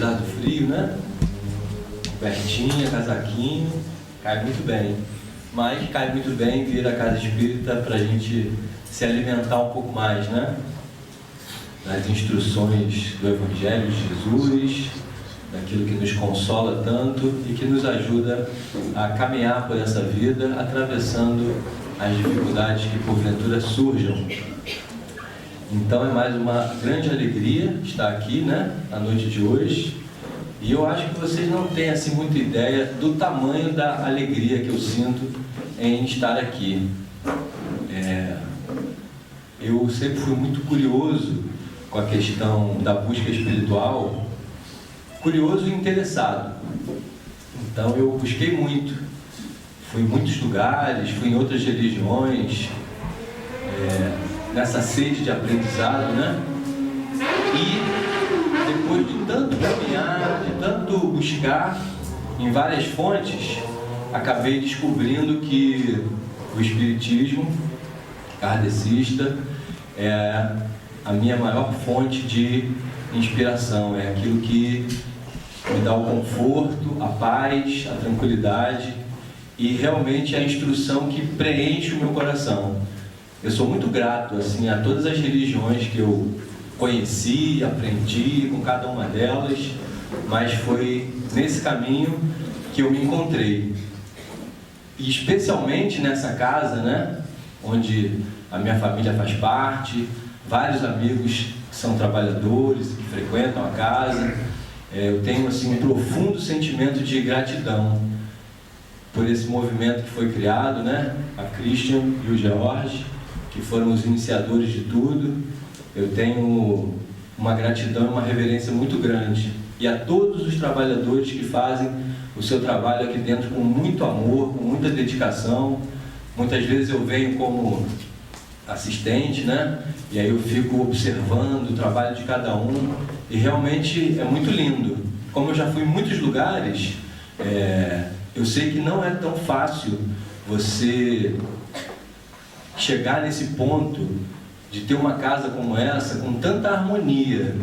apesar do frio, né? Cobertinha, casaquinho, cai muito bem. Mas cai muito bem vir à Casa Espírita para a gente se alimentar um pouco mais, né? Das instruções do Evangelho de Jesus, daquilo que nos consola tanto e que nos ajuda a caminhar por essa vida, atravessando as dificuldades que porventura surjam. Então é mais uma grande alegria estar aqui, né, na noite de hoje. E eu acho que vocês não têm assim muita ideia do tamanho da alegria que eu sinto em estar aqui. Eu sempre fui muito curioso com a questão da busca espiritual, curioso e interessado. Então eu busquei muito, fui em muitos lugares, fui em outras religiões, nessa sede de aprendizado, né? E depois de tanto caminhar, de tanto buscar em várias fontes, acabei descobrindo que o Espiritismo kardecista é a minha maior fonte de inspiração, é aquilo que me dá o conforto, a paz, a tranquilidade e realmente a instrução que preenche o meu coração. Eu sou muito grato assim, a todas as religiões que eu conheci, aprendi com cada uma delas, mas foi nesse caminho que eu me encontrei. E especialmente nessa casa, né, onde a minha família faz parte, vários amigos que são trabalhadores, que frequentam a casa, eu tenho assim um profundo sentimento de gratidão por esse movimento que foi criado, né, a Christian e o George, que foram os iniciadores de tudo. Eu tenho uma gratidão e uma reverência muito grande. E a todos os trabalhadores que fazem o seu trabalho aqui dentro com muito amor, com muita dedicação. Muitas vezes eu venho como assistente, né? E aí eu fico observando o trabalho de cada um. E realmente é muito lindo. Como eu já fui em muitos lugares, eu sei que não é tão fácil você chegar nesse ponto de ter uma casa como essa, com tanta harmonia,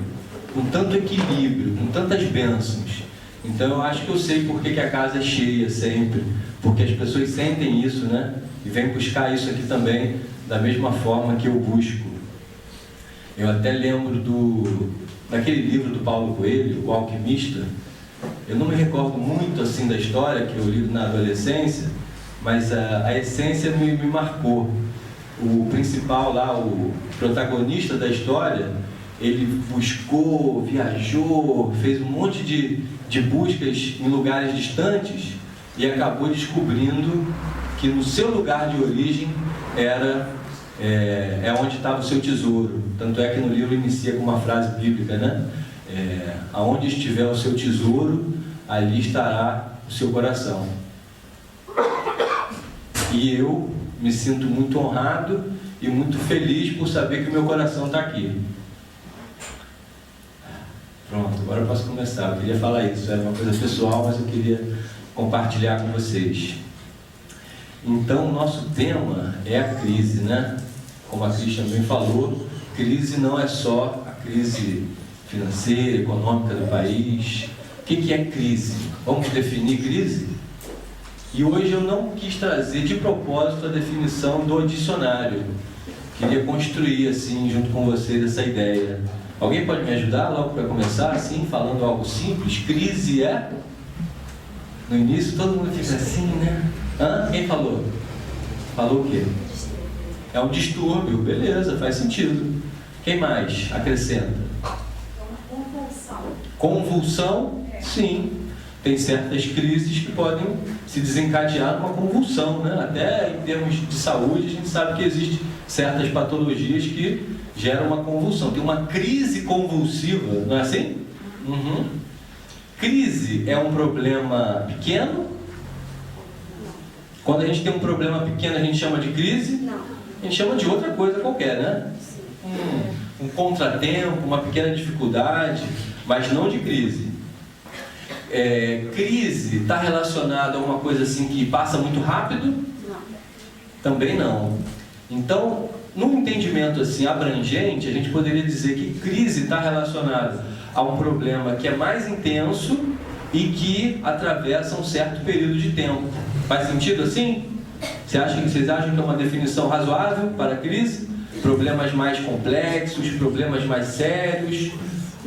com tanto equilíbrio, com tantas bênçãos. Então eu acho que eu sei por que a casa é cheia sempre, porque as pessoas sentem isso, né? E vêm buscar isso aqui também, da mesma forma que eu busco. Eu até lembro daquele livro do Paulo Coelho, O Alquimista. Eu não me recordo muito assim da história, que eu li na adolescência, mas a essência me marcou. O principal lá, o protagonista da história, ele buscou, viajou, fez um monte de buscas em lugares distantes e acabou descobrindo que no seu lugar de origem é onde estava o seu tesouro. Tanto é que no livro inicia com uma frase bíblica, né? Aonde estiver o seu tesouro, ali estará o seu coração. E eu me sinto muito honrado e muito feliz por saber que o meu coração está aqui. Pronto, agora eu posso começar. Eu queria falar isso, era uma coisa pessoal, mas eu queria compartilhar com vocês. Então, o nosso tema é a crise, né? Como a Christian bem falou, crise não é só a crise financeira, econômica do país. O que é crise? Vamos definir crise? E hoje eu não quis trazer de propósito a definição do dicionário. Queria construir, assim, junto com vocês, essa ideia. Alguém pode me ajudar logo para começar, assim, falando algo simples? Crise é? No início todo mundo fica assim, né? Quem falou? Falou o quê? É um distúrbio, beleza, faz sentido. Quem mais acrescenta? Convulsão. Convulsão? Sim. Tem certas crises que podem se desencadear numa convulsão, né? Até em termos de saúde, a gente sabe que existem certas patologias que geram uma convulsão. Tem uma crise convulsiva, não é assim? Uhum. Crise é um problema pequeno? Quando a gente tem um problema pequeno, a gente chama de crise? Não. A gente chama de outra coisa qualquer, né? Um contratempo, uma pequena dificuldade, mas não de crise. Crise está relacionada a uma coisa assim que passa muito rápido? Não. Também não. Então, num entendimento assim abrangente, a gente poderia dizer que crise está relacionada a um problema que é mais intenso e que atravessa um certo período de tempo. Faz sentido assim? Vocês acham que é uma definição razoável para a crise? Problemas mais complexos, problemas mais sérios,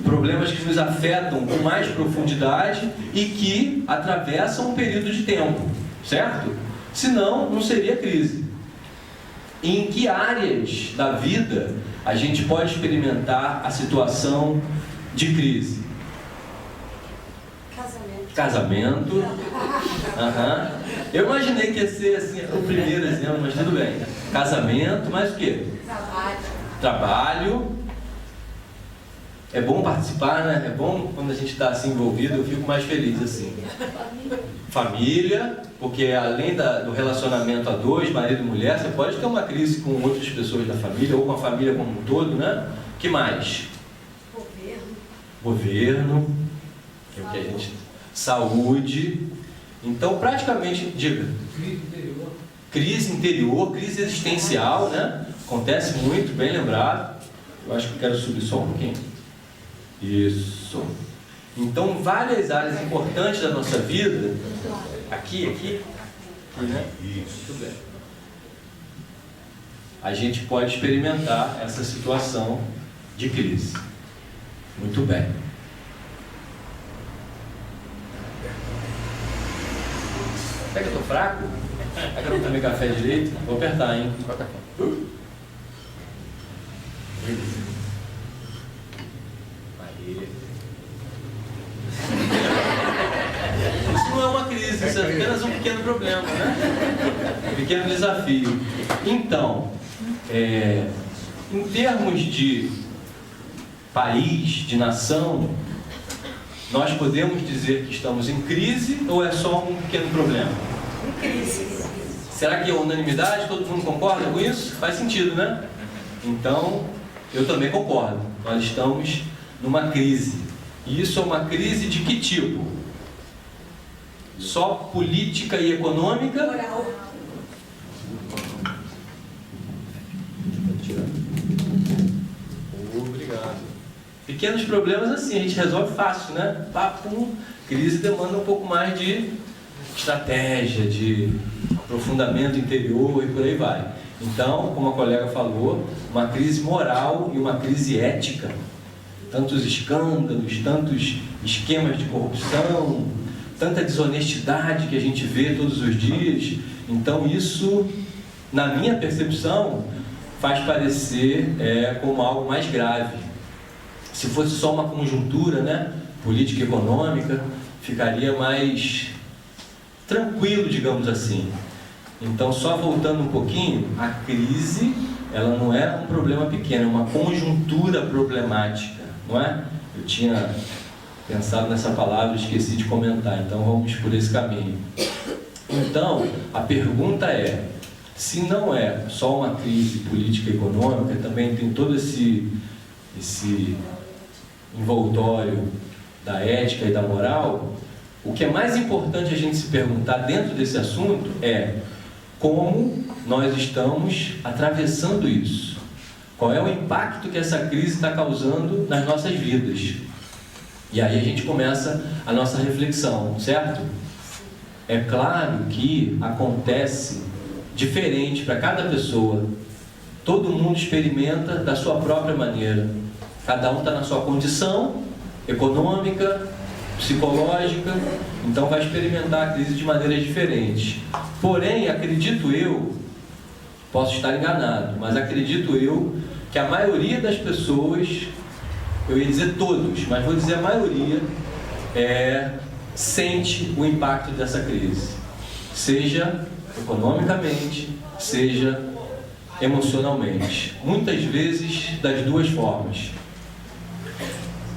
problemas que nos afetam com mais profundidade e que atravessam um período de tempo, certo? Senão, não seria crise. Em que áreas da vida a gente pode experimentar a situação de crise? Casamento. Uhum. Eu imaginei que ia ser assim, o primeiro exemplo, mas tudo bem. Casamento, mais o quê? Trabalho. É bom participar, né? É bom quando a gente está assim envolvido, eu fico mais feliz assim. Família, porque além do relacionamento a dois, marido e mulher, você pode ter uma crise com outras pessoas da família, ou com a família como um todo, né? O que mais? Governo. Que é o que a gente... Saúde. Então, praticamente, diga. Crise interior, crise existencial, né? Acontece muito, bem lembrado. Eu acho que eu quero subir só um pouquinho. Isso. Então, várias áreas importantes da nossa vida. Aqui, né? Isso. Muito bem. A gente pode experimentar essa situação de crise. Muito bem. Será que eu tô fraco? Será que eu não tomei café direito? Vou apertar, hein? Aí. Isso não é uma crise, isso é apenas um pequeno problema, né? Um pequeno desafio. Então, em termos de país, de nação, nós podemos dizer que estamos em crise ou é só um pequeno problema? Em crise. Será que é unanimidade? Todo mundo concorda com isso? Faz sentido, né? Então, eu também concordo. Nós estamos numa crise. E isso é uma crise de que tipo? Só política e econômica? Moral. Obrigado. Pequenos problemas assim, a gente resolve fácil, né? Papo, crise demanda um pouco mais de estratégia, de aprofundamento interior e por aí vai. Então, como a colega falou, uma crise moral e uma crise ética. Tantos escândalos, tantos esquemas de corrupção, tanta desonestidade que a gente vê todos os dias. Então isso, na minha percepção, faz parecer como algo mais grave. Se fosse só uma conjuntura, né, política e econômica, ficaria mais tranquilo, digamos assim. Então, só voltando um pouquinho, a crise, ela não é um problema pequeno, é uma conjuntura problemática, não é? Eu tinha pensado nessa palavra e esqueci de comentar, então vamos por esse caminho. Então, a pergunta é, se não é só uma crise política e econômica, também tem todo esse envoltório da ética e da moral, o que é mais importante a gente se perguntar dentro desse assunto é como nós estamos atravessando isso. Qual é o impacto que essa crise está causando nas nossas vidas? E aí a gente começa a nossa reflexão, certo? É claro que acontece diferente para cada pessoa. Todo mundo experimenta da sua própria maneira. Cada um está na sua condição econômica, psicológica, então vai experimentar a crise de maneiras diferentes. Porém, acredito eu, posso estar enganado, mas acredito eu que a maioria das pessoas, eu ia dizer todos, mas vou dizer a maioria, sente o impacto dessa crise, seja economicamente, seja emocionalmente, muitas vezes das duas formas.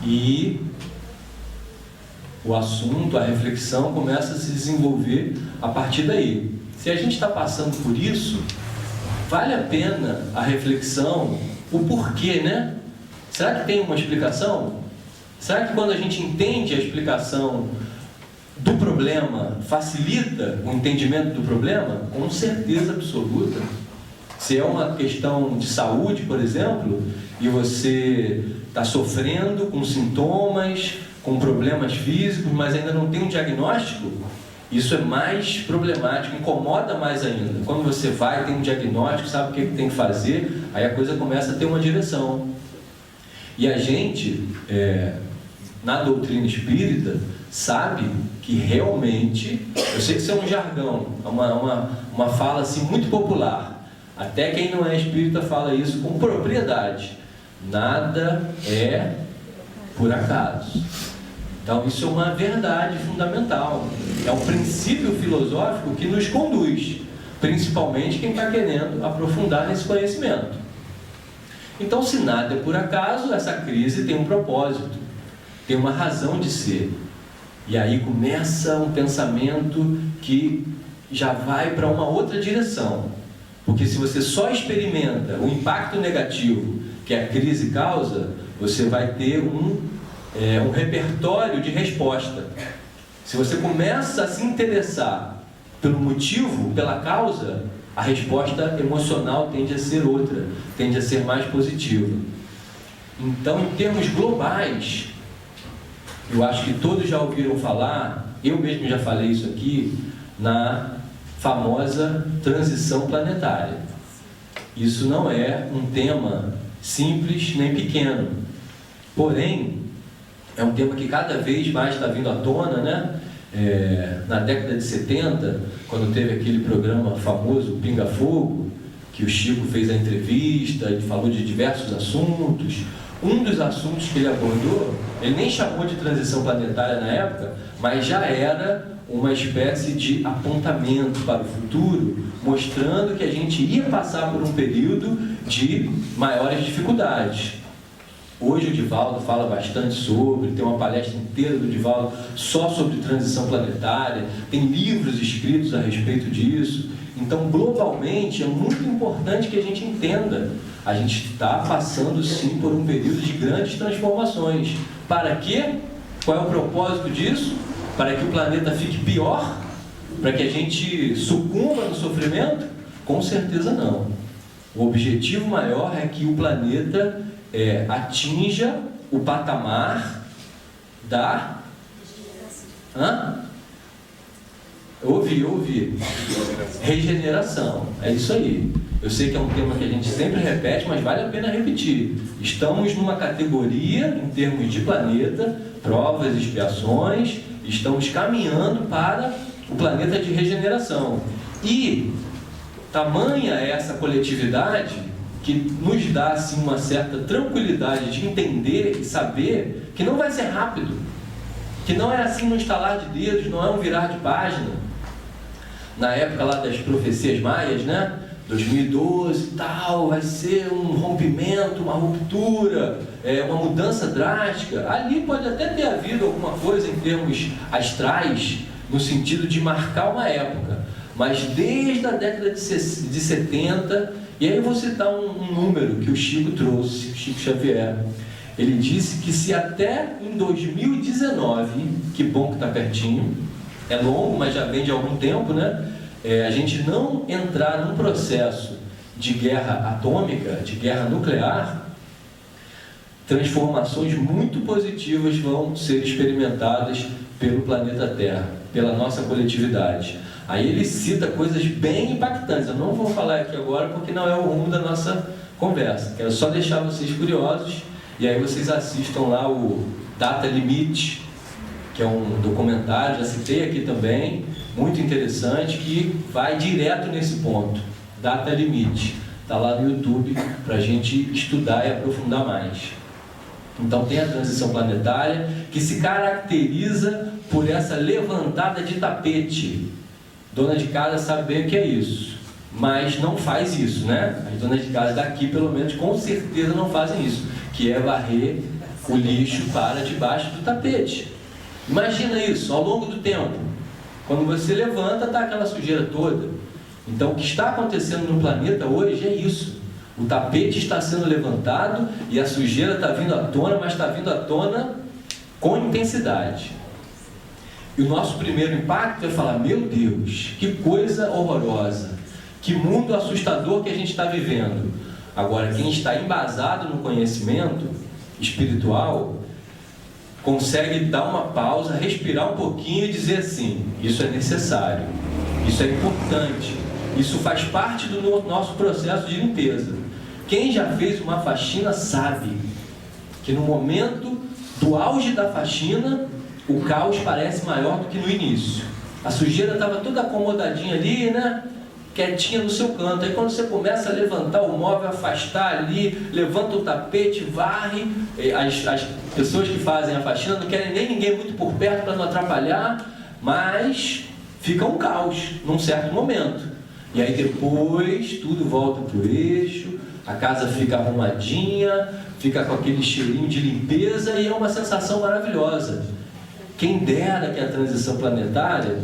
E o assunto, a reflexão começa a se desenvolver a partir daí. Se a gente está passando por isso, vale a pena a reflexão, o porquê, né? Será que tem uma explicação? Será que quando a gente entende a explicação do problema, facilita o entendimento do problema? Com certeza absoluta. Se é uma questão de saúde, por exemplo, e você está sofrendo com sintomas, com problemas físicos, mas ainda não tem um diagnóstico, isso é mais problemático, incomoda mais ainda. Quando você vai, tem um diagnóstico, sabe o que tem que fazer, aí a coisa começa a ter uma direção. E a gente, na doutrina espírita, sabe que realmente, eu sei que isso é um jargão, uma fala assim muito popular, até quem não é espírita fala isso com propriedade: nada é por acaso. Então isso é uma verdade fundamental, é um princípio filosófico que nos conduz, principalmente quem está querendo aprofundar nesse conhecimento. Então, se nada é por acaso, essa crise tem um propósito, tem uma razão de ser. E aí começa um pensamento que já vai para uma outra direção. Porque se você só experimenta o impacto negativo que a crise causa, você vai ter um repertório de resposta. Se você começa a se interessar pelo motivo, pela causa, a resposta emocional tende a ser outra, tende a ser mais positiva. Então, em termos globais, eu acho que todos já ouviram falar, eu mesmo já falei isso aqui, na famosa transição planetária. Isso não é um tema simples nem pequeno, porém, é um tema que cada vez mais está vindo à tona, né? Na década de 70, quando teve aquele programa famoso, Pinga Fogo, que o Chico fez a entrevista, ele falou de diversos assuntos. Um dos assuntos que ele abordou, ele nem chamou de transição planetária na época, mas já era uma espécie de apontamento para o futuro, mostrando que a gente ia passar por um período de maiores dificuldades. Hoje o Divaldo fala bastante sobre, tem uma palestra inteira do Divaldo só sobre transição planetária, tem livros escritos a respeito disso. Então, globalmente, é muito importante que a gente entenda. A gente está passando, sim, por um período de grandes transformações. Para quê? Qual é o propósito disso? Para que o planeta fique pior? Para que a gente sucumba no sofrimento? Com certeza não. O objetivo maior é que o planeta atinja o patamar da... Eu ouvi. Regeneração. É isso aí. Eu sei que é um tema que a gente sempre repete, mas vale a pena repetir. Estamos numa categoria, em termos de planeta, provas, expiações, estamos caminhando para o planeta de regeneração. E tamanha é essa coletividade que nos dá assim, uma certa tranquilidade de entender e saber que não vai ser rápido, que não é assim no estalar de dedos, não é um virar de página. Na época lá das profecias maias, né? 2012 e tal, vai ser um rompimento, uma ruptura, uma mudança drástica. Ali pode até ter havido alguma coisa em termos astrais, no sentido de marcar uma época. Mas desde a década de 70, e aí eu vou citar um número que o Chico trouxe, o Chico Xavier. Ele disse que se até em 2019, que bom que está pertinho, é longo, mas já vem de algum tempo, né? A gente não entrar num processo de guerra atômica, de guerra nuclear, transformações muito positivas vão ser experimentadas pelo planeta Terra, pela nossa coletividade. Aí ele cita coisas bem impactantes. Eu não vou falar aqui agora porque não é o rumo da nossa conversa. Quero só deixar vocês curiosos e aí vocês assistam lá o Data Limite, que é um documentário, já citei aqui também, muito interessante, que vai direto nesse ponto. Data Limite. Está lá no YouTube para a gente estudar e aprofundar mais. Então tem a transição planetária, que se caracteriza por essa levantada de tapete. Dona de casa sabe bem o que é isso, mas não faz isso, né? As donas de casa daqui, pelo menos, com certeza não fazem isso, que é varrer o lixo para debaixo do tapete. Imagina isso, ao longo do tempo. Quando você levanta, está aquela sujeira toda. Então, o que está acontecendo no planeta hoje é isso. O tapete está sendo levantado e a sujeira está vindo à tona, mas está vindo à tona com intensidade. E o nosso primeiro impacto é falar, meu Deus, que coisa horrorosa. Que mundo assustador que a gente está vivendo. Agora, quem está embasado no conhecimento espiritual consegue dar uma pausa, respirar um pouquinho e dizer assim: isso é necessário, isso é importante, isso faz parte do nosso processo de limpeza. Quem já fez uma faxina sabe que no momento do auge da faxina, o caos parece maior do que no início. A sujeira estava toda acomodadinha ali, né? Quietinha no seu canto. Aí quando você começa a levantar o móvel, afastar ali, levanta o tapete, varre, as pessoas que fazem a faxina não querem nem ninguém muito por perto para não atrapalhar, mas fica um caos num certo momento. E aí depois tudo volta para o eixo, a casa fica arrumadinha, fica com aquele cheirinho de limpeza e é uma sensação maravilhosa. Quem dera que a transição planetária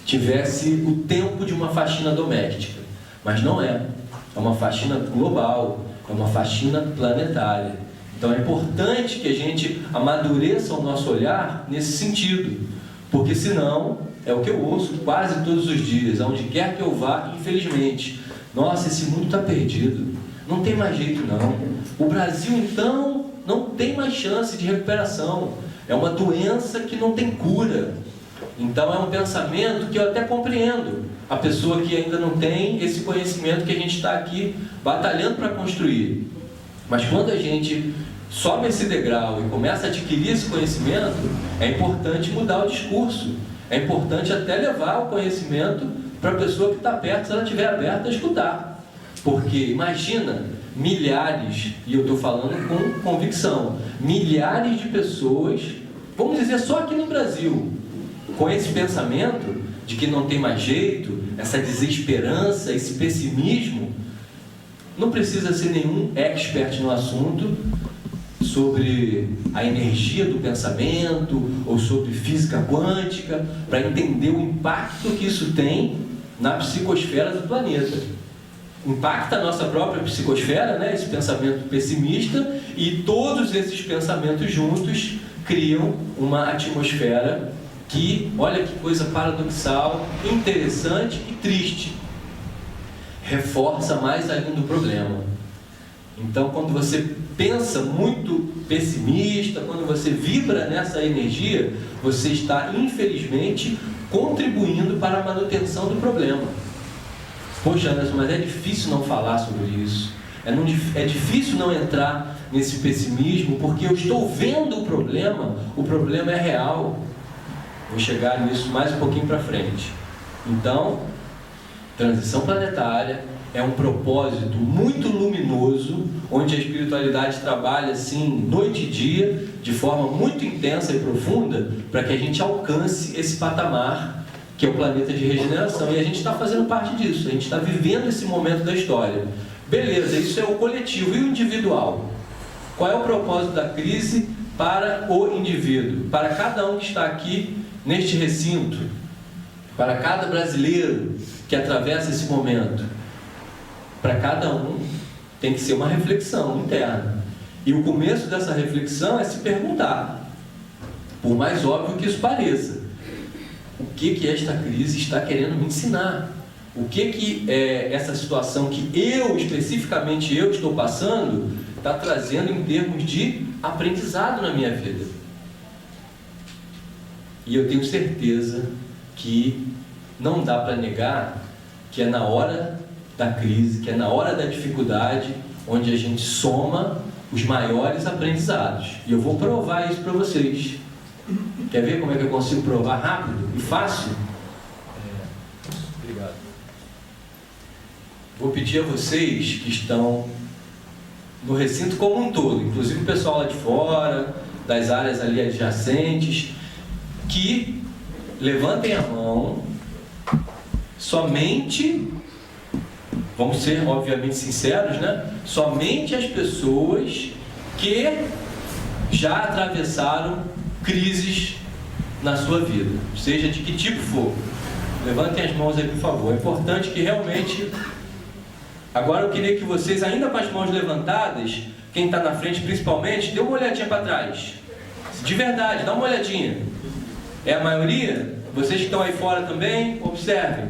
tivesse o tempo de uma faxina doméstica, mas não é. É uma faxina global, é uma faxina planetária. Então é importante que a gente amadureça o nosso olhar nesse sentido, porque senão, é o que eu ouço quase todos os dias, aonde quer que eu vá, infelizmente: nossa, esse mundo está perdido, não tem mais jeito não. O Brasil então não tem mais chance de recuperação, é uma doença que não tem cura. Então é um pensamento que eu até compreendo a pessoa que ainda não tem esse conhecimento que a gente está aqui batalhando para construir. Mas quando a gente sobe esse degrau e começa a adquirir esse conhecimento, é importante mudar o discurso. É importante até levar o conhecimento para a pessoa que está perto, se ela estiver aberta a escutar. Porque imagina milhares, e eu estou falando com convicção, milhares de pessoas, vamos dizer só aqui no Brasil, com esse pensamento de que não tem mais jeito, essa desesperança, esse pessimismo. Não precisa ser nenhum expert no assunto sobre a energia do pensamento ou sobre física quântica para entender o impacto que isso tem na psicosfera do planeta. Impacta a nossa própria psicosfera, né? Esse pensamento pessimista, e todos esses pensamentos juntos criam uma atmosfera que, olha que coisa paradoxal, interessante e triste, reforça mais ainda o problema. Então, quando você pensa muito pessimista, quando você vibra nessa energia, você está, infelizmente, contribuindo para a manutenção do problema. Poxa, Anderson, mas é difícil não falar sobre isso. É difícil não entrar nesse pessimismo, porque eu estou vendo o problema é real. Vou chegar nisso mais um pouquinho para frente. Então, transição planetária é um propósito muito luminoso, onde a espiritualidade trabalha assim, noite e dia, de forma muito intensa e profunda, para que a gente alcance esse patamar, que é o planeta de regeneração. E a gente está fazendo parte disso, a gente está vivendo esse momento da história. Beleza, isso é o coletivo. E o individual? Qual é o propósito da crise para o indivíduo? Para cada um que está aqui neste recinto, para cada brasileiro que atravessa esse momento, para cada um tem que ser uma reflexão interna. E o começo dessa reflexão é se perguntar, por mais óbvio que isso pareça, o que esta crise está querendo me ensinar? O que essa situação que especificamente eu estou passando, está trazendo em termos de aprendizado na minha vida? E eu tenho certeza que não dá para negar que é na hora da crise, que é na hora da dificuldade, onde a gente soma os maiores aprendizados. E eu vou provar isso para vocês. Quer ver como é que eu consigo provar rápido e fácil? Obrigado. Vou pedir a vocês que estão no recinto como um todo, inclusive o pessoal lá de fora, das áreas ali adjacentes, que levantem a mão somente, vamos ser obviamente sinceros, né? Somente as pessoas que já atravessaram crises na sua vida, seja de que tipo for. Levantem as mãos aí, por favor. É importante que realmente... Agora eu queria que vocês, ainda com as mãos levantadas, quem está na frente principalmente, dê uma olhadinha para trás. De verdade, dá uma olhadinha. É a maioria? Vocês que estão aí fora também, observem.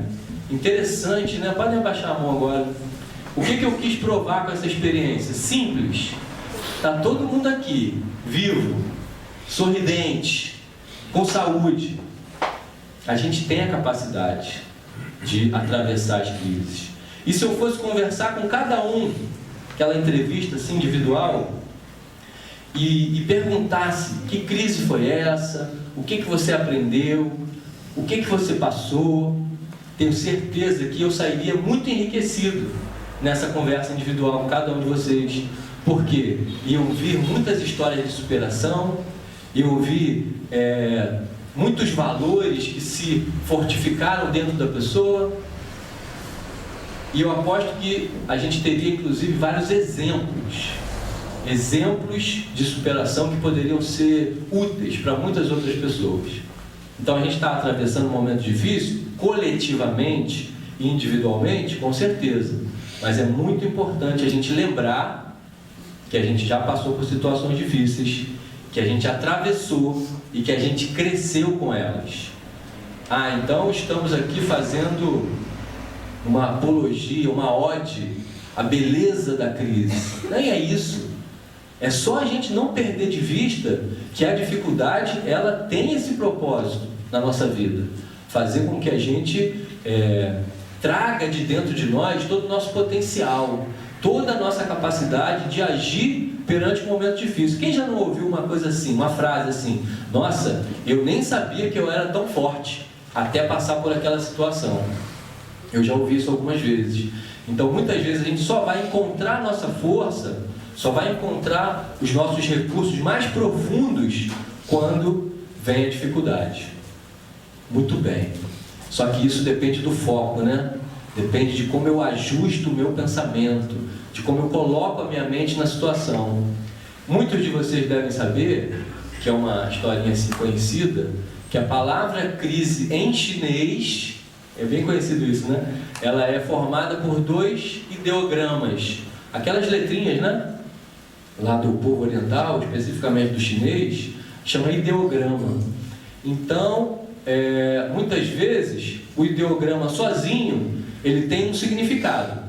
interessante, né? Podem abaixar a mão agora. O que eu quis provar com essa experiência? Simples. Está todo mundo aqui, vivo, sorridente, com saúde. A gente tem a capacidade de atravessar as crises. E se eu fosse conversar com cada um, aquela entrevista assim, individual, e perguntasse que crise foi essa, o que você aprendeu, o que você passou, tenho certeza que eu sairia muito enriquecido nessa conversa individual com cada um de vocês, porque ia ouvir muitas histórias de superação, ia ouvir muitos valores que se fortificaram dentro da pessoa, e eu aposto que a gente teria inclusive vários exemplos de superação que poderiam ser úteis para muitas outras pessoas. Então a gente está atravessando um momento difícil, coletivamente e individualmente, com certeza, mas é muito importante a gente lembrar que a gente já passou por situações difíceis, que a gente atravessou e que a gente cresceu com elas. Então estamos aqui fazendo uma apologia, uma ode à beleza da crise. Nem é isso. É só a gente não perder de vista que a dificuldade, ela tem esse propósito na nossa vida. Fazer com que a gente traga de dentro de nós todo o nosso potencial, toda a nossa capacidade de agir perante um momento difícil. Quem já não ouviu uma coisa assim, uma frase assim: nossa, eu nem sabia que eu era tão forte até passar por aquela situação. Eu já ouvi isso algumas vezes. Então muitas vezes a gente só vai encontrar a nossa força, só vai encontrar os nossos recursos mais profundos quando vem a dificuldade. Muito bem. Só que isso depende do foco, né? Depende de como eu ajusto o meu pensamento, de como eu coloco a minha mente na situação. Muitos de vocês devem saber, que é uma historinha assim conhecida, que a palavra crise em chinês, é bem conhecido isso, né? Ela é formada por 2 ideogramas. Aquelas letrinhas, né? Lá do povo oriental, especificamente do chinês, chama ideograma. Então, muitas vezes, o ideograma sozinho, ele tem um significado.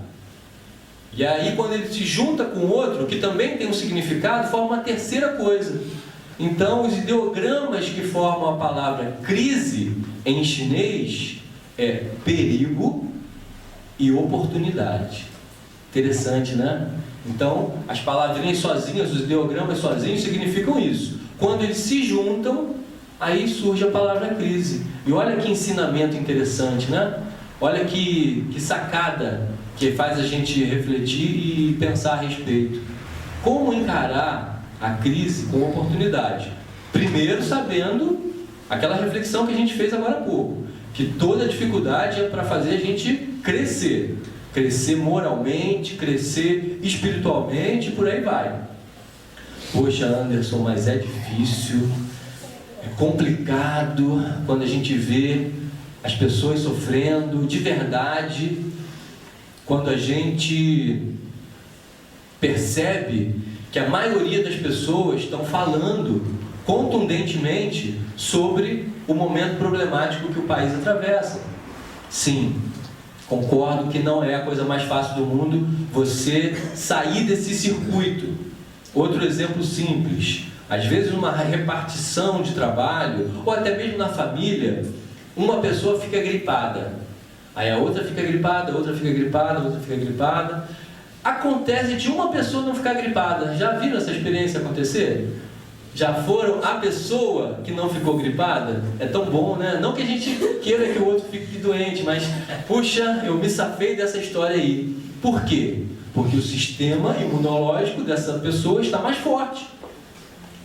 E aí, quando ele se junta com outro, que também tem um significado, forma uma terceira coisa. Então, os ideogramas que formam a palavra crise em chinês é perigo e oportunidade. Interessante, né? Então, as palavrinhas sozinhas, os ideogramas sozinhos significam isso. Quando eles se juntam, aí surge a palavra crise. E olha que ensinamento interessante, né? Olha que sacada que faz a gente refletir e pensar a respeito. Como encarar a crise com oportunidade? Primeiro, sabendo aquela reflexão que a gente fez agora há pouco, que toda dificuldade é para fazer a gente crescer. Crescer moralmente, crescer espiritualmente, e por aí vai. Poxa, Anderson, mas é difícil, é complicado quando a gente vê as pessoas sofrendo de verdade, quando a gente percebe que a maioria das pessoas estão falando contundentemente sobre o momento problemático que o país atravessa. Sim, concordo que não é a coisa mais fácil do mundo você sair desse circuito. Outro exemplo simples: às vezes numa repartição de trabalho, ou até mesmo na família, uma pessoa fica gripada, aí a outra fica gripada, a outra fica gripada, a outra fica gripada. Acontece de uma pessoa não ficar gripada. Já viram essa experiência acontecer? Já foram a pessoa que não ficou gripada? É tão bom, né? Não que a gente queira que o outro fique doente, mas, puxa, eu me safei dessa história aí. Por quê? Porque o sistema imunológico dessa pessoa está mais forte.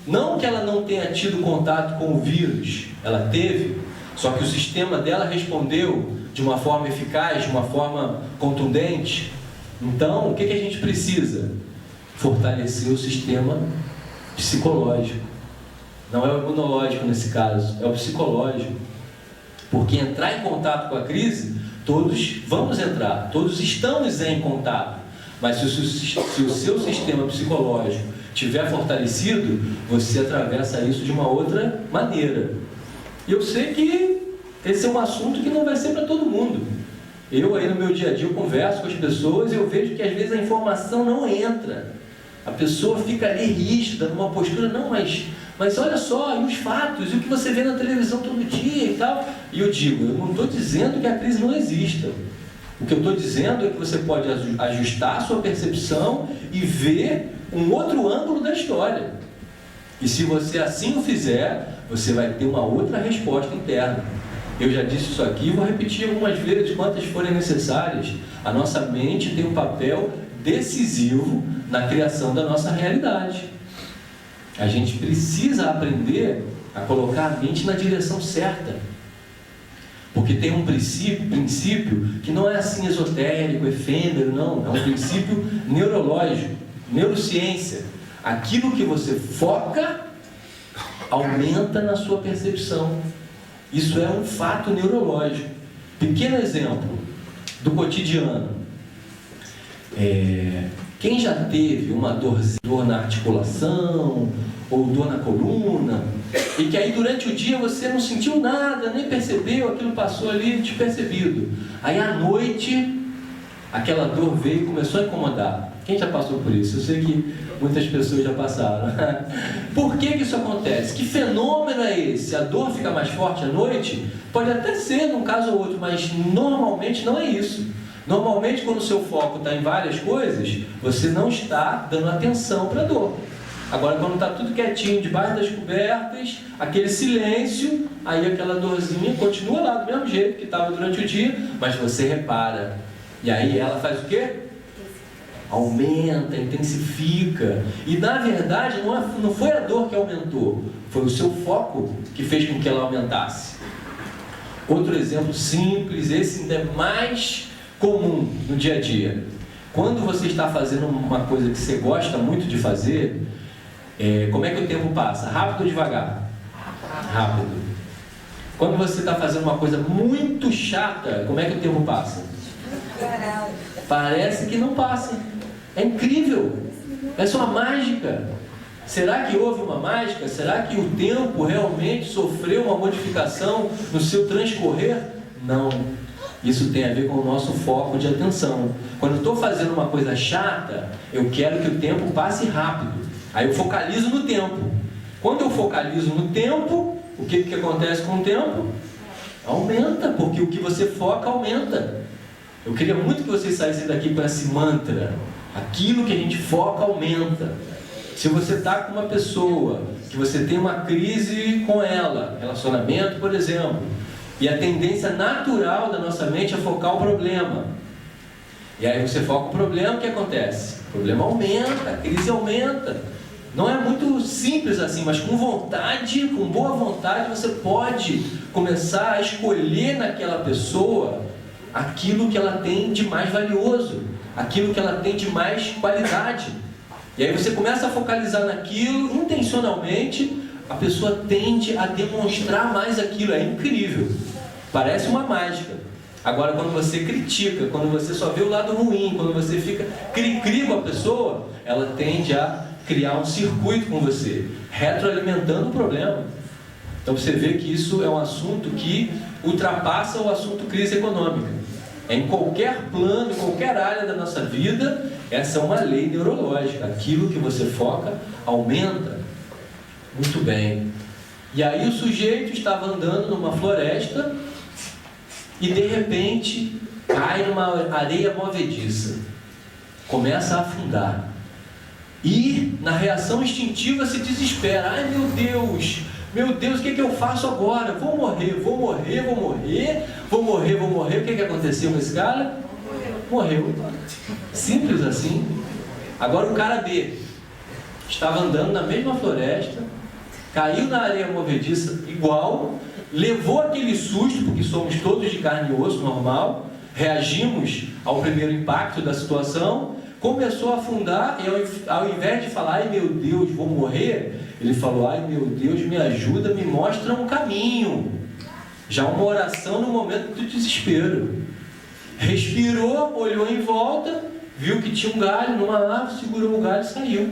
Não que ela não tenha tido contato com o vírus, ela teve, só que o sistema dela respondeu de uma forma eficaz, de uma forma contundente. Então, o que a gente precisa? Fortalecer o sistema psicológico. Não é o imunológico nesse caso, é o psicológico. Porque entrar em contato com a crise, todos vamos entrar, todos estamos em contato. Mas se o seu sistema psicológico estiver fortalecido, você atravessa isso de uma outra maneira. E eu sei que esse é um assunto que não vai ser para todo mundo. Eu aí no meu dia a dia eu converso com as pessoas e eu vejo que às vezes a informação não entra. A pessoa fica ali rígida, numa postura, não, mas olha só, e os fatos, e o que você vê na televisão todo dia e tal. E eu digo, eu não estou dizendo que a crise não exista. O que eu estou dizendo é que você pode ajustar a sua percepção e ver um outro ângulo da história. E se você assim o fizer, você vai ter uma outra resposta interna. Eu já disse isso aqui e vou repetir algumas vezes, quantas forem necessárias. A nossa mente tem um papel decisivo na criação da nossa realidade. A gente precisa aprender a colocar a mente na direção certa. Porque tem um princípio que não é assim esotérico, efêmero, não. É um princípio neurológico, neurociência. Aquilo que você foca aumenta na sua percepção. Isso é um fato neurológico. Pequeno exemplo do cotidiano. Quem já teve uma dor na articulação ou dor na coluna e que aí durante o dia você não sentiu nada, nem percebeu, aquilo passou ali despercebido. Aí à noite aquela dor veio e começou a incomodar. Quem já passou por isso? Eu sei que muitas pessoas já passaram. Por que isso acontece? Que fenômeno é esse? A dor fica mais forte à noite? Pode até ser num caso ou outro, mas normalmente não é isso. Normalmente, quando o seu foco está em várias coisas, você não está dando atenção para a dor. Agora, quando está tudo quietinho, debaixo das cobertas, aquele silêncio, aí aquela dorzinha continua lá do mesmo jeito que estava durante o dia, mas você repara. E aí ela faz o quê? Aumenta, intensifica. E na verdade, não foi a dor que aumentou, foi o seu foco que fez com que ela aumentasse. Outro exemplo simples, esse ainda é mais comum no dia a dia. Quando você está fazendo uma coisa que você gosta muito de fazer, como é que o tempo passa? Rápido ou devagar? Rápido. Quando você está fazendo uma coisa muito chata, como é que o tempo passa? Parece que não passa. É incrível. Essa é uma mágica. Será que houve uma mágica? Será que o tempo realmente sofreu uma modificação no seu transcorrer? Não. Isso tem a ver com o nosso foco de atenção. Quando eu estou fazendo uma coisa chata, eu quero que o tempo passe rápido. Aí eu focalizo no tempo. Quando eu focalizo no tempo, o que acontece com o tempo? Aumenta, porque o que você foca aumenta. Eu queria muito que vocês saíssem daqui com esse mantra. Aquilo que a gente foca aumenta. Se você está com uma pessoa, que você tem uma crise com ela, relacionamento, por exemplo, e a tendência natural da nossa mente é focar o problema. E aí você foca o problema, o que acontece? O problema aumenta, a crise aumenta. Não é muito simples assim, mas com vontade, com boa vontade, você pode começar a escolher naquela pessoa aquilo que ela tem de mais valioso, aquilo que ela tem de mais qualidade. E aí você começa a focalizar naquilo, intencionalmente, a pessoa tende a demonstrar mais aquilo. É incrível. Parece uma mágica. Agora, quando você critica, quando você só vê o lado ruim, quando você fica cri-cri com a pessoa, ela tende a criar um circuito com você, retroalimentando o problema. Então você vê que isso é um assunto que ultrapassa o assunto crise econômica. Em qualquer plano, em qualquer área da nossa vida, essa é uma lei neurológica. Aquilo que você foca aumenta. Muito bem. E aí o sujeito estava andando numa floresta e de repente cai numa areia movediça. Começa a afundar. E na reação instintiva se desespera. Ai meu Deus, o que eu faço agora? Vou morrer. O que aconteceu com esse cara? Morreu. Simples assim. Agora o cara B estava andando na mesma floresta, caiu na areia movediça igual, levou aquele susto, porque somos todos de carne e osso, normal, reagimos ao primeiro impacto da situação, começou a afundar e ao invés de falar, ai meu Deus, vou morrer, ele falou, ai meu Deus, me ajuda, me mostra um caminho. Já uma oração no momento do desespero. Respirou, olhou em volta, viu que tinha um galho numa árvore, segurou o galho e saiu.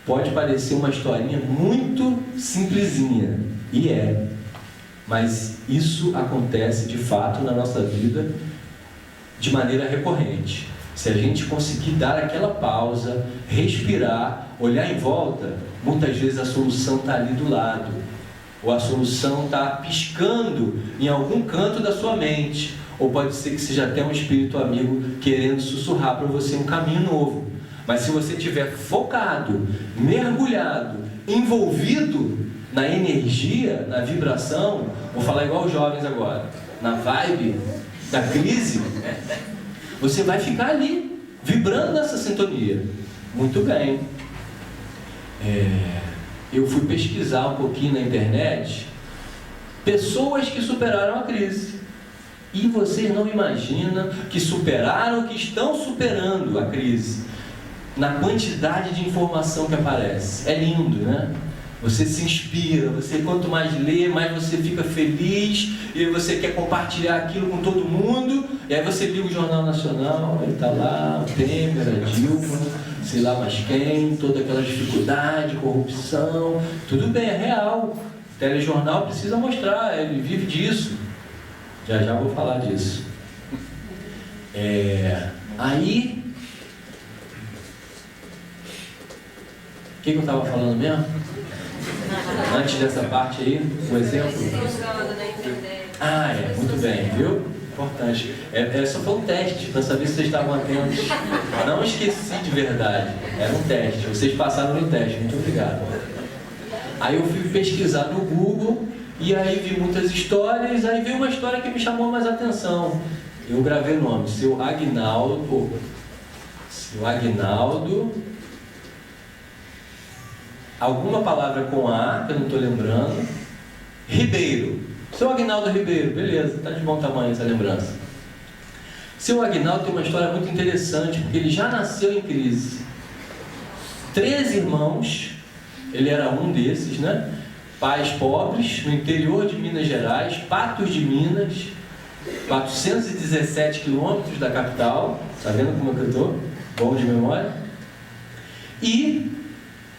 Pode parecer uma historinha muito simplesinha, e é. mas isso acontece de fato na nossa vida de maneira recorrente. Se a gente conseguir dar aquela pausa, respirar, olhar em volta, muitas vezes a solução está ali do lado, ou a solução está piscando em algum canto da sua mente, ou pode ser que seja até um espírito amigo querendo sussurrar para você um caminho novo. Mas se você estiver focado, mergulhado, envolvido na energia, na vibração, vou falar igual os jovens agora, na vibe da crise, você vai ficar ali, vibrando nessa sintonia. Muito bem. Eu fui pesquisar um pouquinho na internet pessoas que superaram a crise. E vocês não imaginam que superaram, que estão superando a crise. Na quantidade de informação que aparece. É lindo, né? Você se inspira, quanto mais lê, mais você fica feliz, e você quer compartilhar aquilo com todo mundo, e aí você liga o Jornal Nacional, aí está lá, o Temer, a Dilma, sei lá mais quem, toda aquela dificuldade, corrupção, tudo bem, é real. O telejornal precisa mostrar, ele vive disso. Já vou falar disso. Aí, o que eu estava falando mesmo? Antes dessa parte aí, um exemplo? Muito bem, viu? Importante. Só foi um teste, para saber se vocês estavam atentos. Não esqueci de verdade, era um teste. Vocês passaram no teste, muito obrigado. Aí eu fui pesquisar no Google, e aí vi muitas histórias, aí veio uma história que me chamou mais atenção. Eu gravei o nome, Seu Aguinaldo, alguma palavra com A, que eu não estou lembrando, Ribeiro, Seu Aguinaldo Ribeiro, beleza, está de bom tamanho essa lembrança. Seu Aguinaldo tem uma história muito interessante, porque ele já nasceu em crise. 13 irmãos, ele era um desses, né? Pais pobres, no interior de Minas Gerais, Patos de Minas, 417 quilômetros da capital, está vendo como eu estou? Bom de memória. E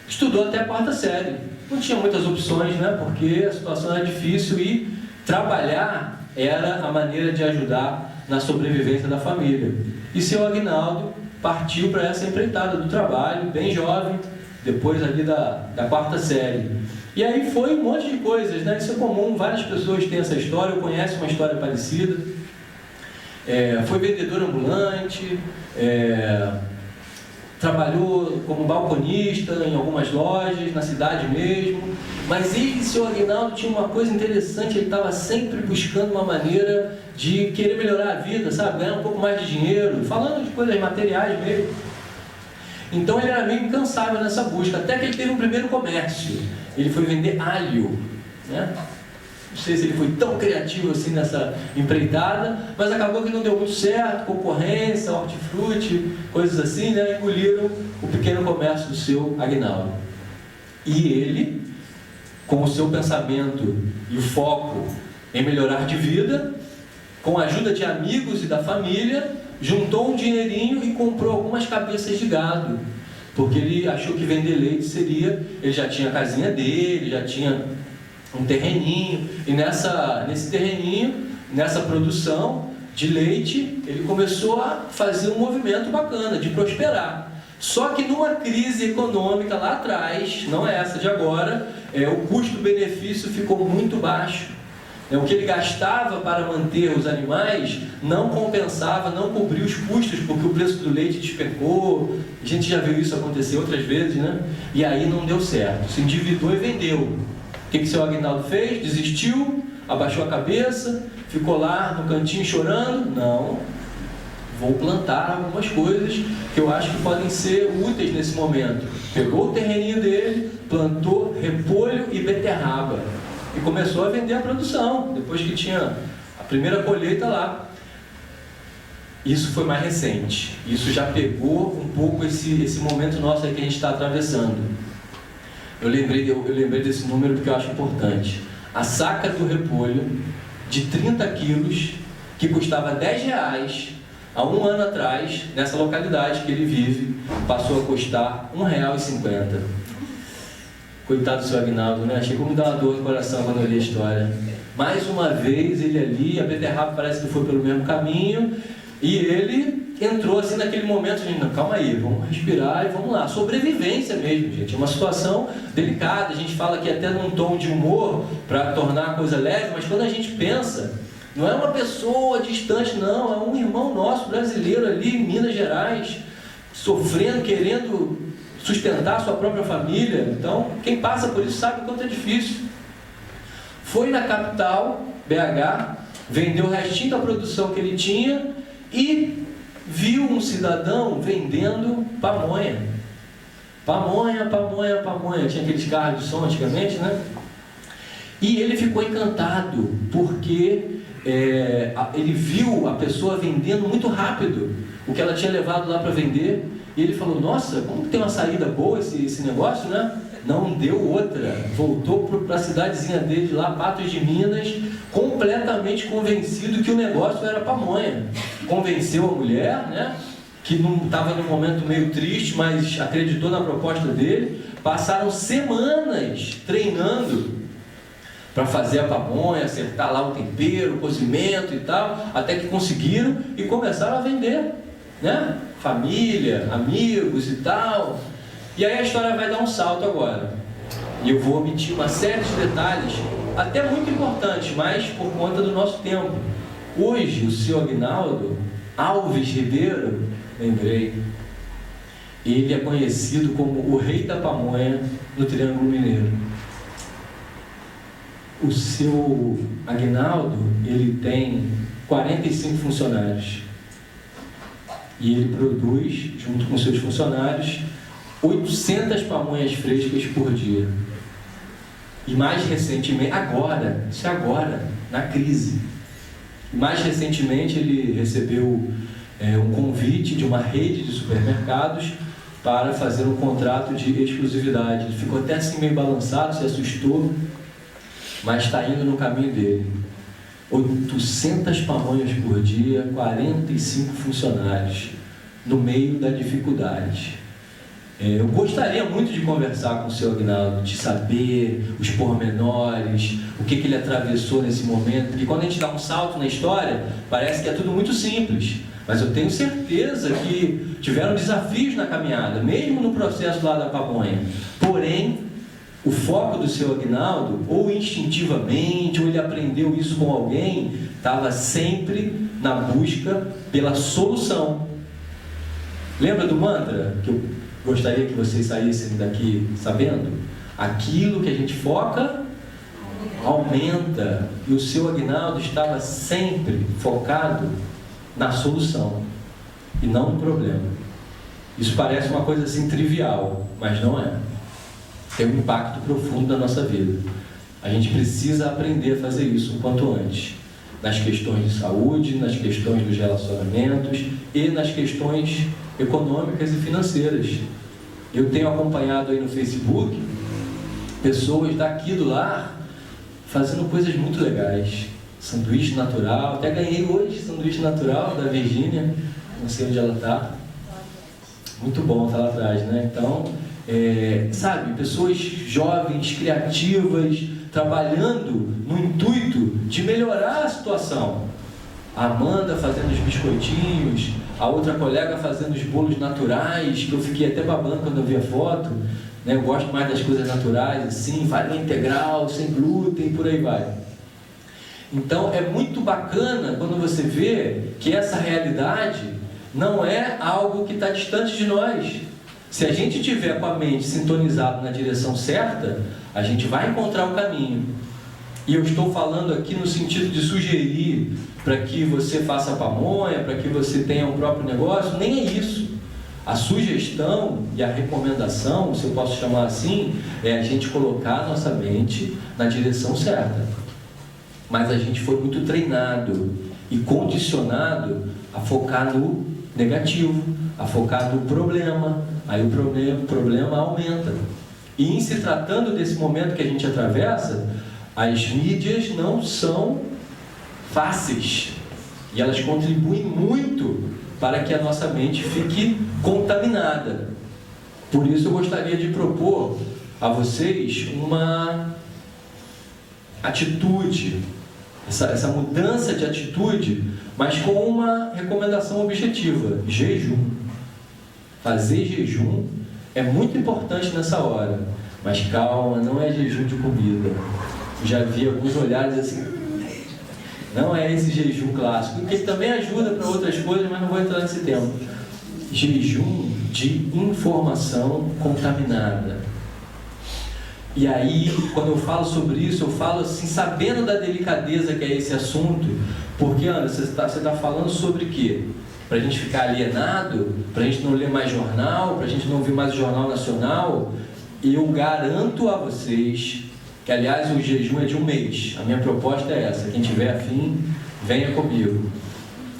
estudou até a 4ª série. Não tinha muitas opções, né? Porque a situação era difícil e trabalhar era a maneira de ajudar na sobrevivência da família. E seu Aguinaldo partiu para essa empreitada do trabalho, bem jovem, depois ali da 4ª série. E aí foi um monte de coisas, né? Isso é comum, várias pessoas têm essa história, eu conheço uma história parecida. Foi vendedor ambulante, trabalhou como balconista em algumas lojas, na cidade mesmo. Mas ele, seu Aguinaldo, tinha uma coisa interessante, ele estava sempre buscando uma maneira de querer melhorar a vida, sabe? Ganhar um pouco mais de dinheiro, falando de coisas materiais mesmo. Então ele era meio incansável nessa busca, até que ele teve um primeiro comércio. Ele foi vender alho, né? Não sei se ele foi tão criativo assim nessa empreitada, mas acabou que não deu muito certo, concorrência, hortifruti, coisas assim, né? Engoliram o pequeno comércio do seu Aguinaldo. E ele, com o seu pensamento e o foco em melhorar de vida, com a ajuda de amigos e da família, juntou um dinheirinho e comprou algumas cabeças de gado, porque ele achou que vender leite seria... Ele já tinha a casinha dele, já tinha um terreninho, e nesse terreninho, nessa produção de leite, ele começou a fazer um movimento bacana, de prosperar. Só que numa crise econômica lá atrás, não é essa de agora, o custo-benefício ficou muito baixo. O que ele gastava para manter os animais não compensava, não cobria os custos, porque o preço do leite despencou. A gente já viu isso acontecer outras vezes, né? E aí não deu certo, se endividou e vendeu. O que seu Aguinaldo fez? Desistiu, abaixou a cabeça, ficou lá no cantinho chorando. Não, vou plantar algumas coisas que eu acho que podem ser úteis nesse momento. Pegou o terreninho dele, plantou repolho e beterraba. E começou a vender a produção, depois que tinha a primeira colheita lá. Isso foi mais recente. Isso já pegou um pouco esse momento nosso aí que a gente está atravessando. Eu lembrei desse número porque eu acho importante. A saca do repolho de 30 quilos, que custava R$10, há um ano atrás, nessa localidade que ele vive, passou a custar R$1,50. Coitado do seu Aguinaldo, né? Chegou a me dar uma dor no coração quando eu li a história. Mais uma vez ele ali, a beterraba parece que foi pelo mesmo caminho, e ele entrou assim naquele momento de, não, calma aí, vamos respirar e vamos lá. Sobrevivência mesmo, gente. É uma situação delicada. A gente fala aqui até num tom de humor para tornar a coisa leve, mas quando a gente pensa, não é uma pessoa distante, não. É um irmão nosso brasileiro ali em Minas Gerais, sofrendo, querendo sustentar a sua própria família. Então, quem passa por isso sabe o quanto é difícil. Foi na capital, BH, vendeu o restinho da produção que ele tinha e viu um cidadão vendendo pamonha. Pamonha. Tinha aqueles carros de som antigamente, né? E ele ficou encantado, porque ele viu a pessoa vendendo muito rápido o que ela tinha levado lá para vender. E ele falou, nossa, como que tem uma saída boa esse negócio, né? Não deu outra. Voltou para a cidadezinha dele lá, Patos de Minas, completamente convencido que o negócio era pamonha. Convenceu a mulher, né? Que não estava num momento meio triste, mas acreditou na proposta dele. Passaram semanas treinando para fazer a pamonha, acertar lá o tempero, o cozimento e tal, até que conseguiram e começaram a vender, né? Família, amigos e tal. E aí a história vai dar um salto agora. E eu vou omitir uma série de detalhes, até muito importantes, mas por conta do nosso tempo. Hoje, o seu Aguinaldo Alves Ribeiro, lembrei, ele é conhecido como o rei da pamonha no Triângulo Mineiro. O seu Aguinaldo, ele tem 45 funcionários. E ele produz, junto com seus funcionários, 800 pamonhas frescas por dia. E mais recentemente, isso é agora, na crise. Mais recentemente ele recebeu um convite de uma rede de supermercados para fazer um contrato de exclusividade. Ele ficou até assim meio balançado, se assustou, mas está indo no caminho dele. 800 pamonhas por dia, 45 funcionários, no meio da dificuldade. Eu gostaria muito de conversar com o seu Aguinaldo, de saber os pormenores, o que ele atravessou nesse momento, porque quando a gente dá um salto na história, parece que é tudo muito simples, mas eu tenho certeza que tiveram desafios na caminhada, mesmo no processo lá da pamonha. Porém, o foco do seu Aguinaldo, ou instintivamente, ou ele aprendeu isso com alguém, estava sempre na busca pela solução. Lembra do mantra que eu gostaria que vocês saíssem daqui sabendo? Aquilo que a gente foca, aumenta. E o seu Aguinaldo estava sempre focado na solução e não no problema. Isso parece uma coisa assim trivial, mas não é. Tem um impacto profundo na nossa vida. A gente precisa aprender a fazer isso o quanto antes. Nas questões de saúde, nas questões dos relacionamentos e nas questões econômicas e financeiras. Eu tenho acompanhado aí no Facebook pessoas daqui do lar fazendo coisas muito legais. Sanduíche natural, até ganhei hoje sanduíche natural da Virgínia, não sei onde ela está. Muito bom, está lá atrás, né? Então, sabe, pessoas jovens, criativas, trabalhando no intuito de melhorar a situação. A Amanda fazendo os biscoitinhos, a outra colega fazendo os bolos naturais, que eu fiquei até babando quando eu vi a foto, né? Eu gosto mais das coisas naturais, assim, farinha integral, sem glúten, por aí vai. Então é muito bacana quando você vê que essa realidade não é algo que está distante de nós. Se a gente tiver com a mente sintonizada na direção certa, a gente vai encontrar o caminho. E eu estou falando aqui no sentido de sugerir para que você faça pamonha, para que você tenha um próprio negócio, nem é isso. A sugestão e a recomendação, se eu posso chamar assim, é a gente colocar a nossa mente na direção certa. Mas a gente foi muito treinado e condicionado a focar no negativo, a focar no problema. Aí o problema aumenta. E em se tratando desse momento que a gente atravessa, as mídias não são fáceis. E elas contribuem muito para que a nossa mente fique contaminada. Por isso eu gostaria de propor a vocês uma atitude, essa mudança de atitude, mas com uma recomendação objetiva: jejum. Fazer jejum é muito importante nessa hora, mas calma, não é jejum de comida. Eu já vi alguns olhares assim, não é esse jejum clássico, que também ajuda para outras coisas, mas não vou entrar nesse tema. Jejum de informação contaminada. E aí, quando eu falo sobre isso, eu falo assim, sabendo da delicadeza que é esse assunto, porque, Ana, você está falando sobre o quê? Para a gente ficar alienado, para a gente não ler mais jornal, para a gente não ouvir mais o Jornal Nacional. E eu garanto a vocês que, aliás, o jejum é de 1 mês. A minha proposta é essa: quem tiver afim, venha comigo.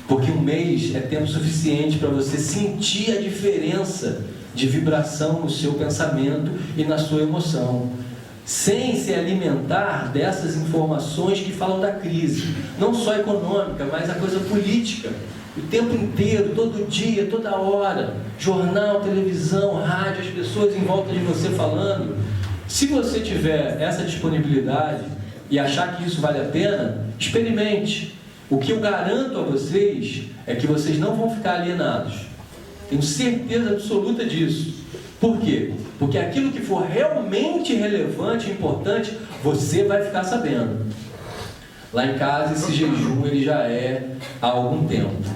Porque 1 mês é tempo suficiente para você sentir a diferença de vibração no seu pensamento e na sua emoção, sem se alimentar dessas informações que falam da crise, não só econômica, mas a coisa política. O tempo inteiro, todo dia, toda hora, jornal, televisão, rádio, as pessoas em volta de você falando. Se você tiver essa disponibilidade e achar que isso vale a pena, experimente. O que eu garanto a vocês é que vocês não vão ficar alienados. Tenho certeza absoluta disso. Por quê? Porque aquilo que for realmente relevante e importante, você vai ficar sabendo. Lá em casa, esse jejum ele já é há algum tempo.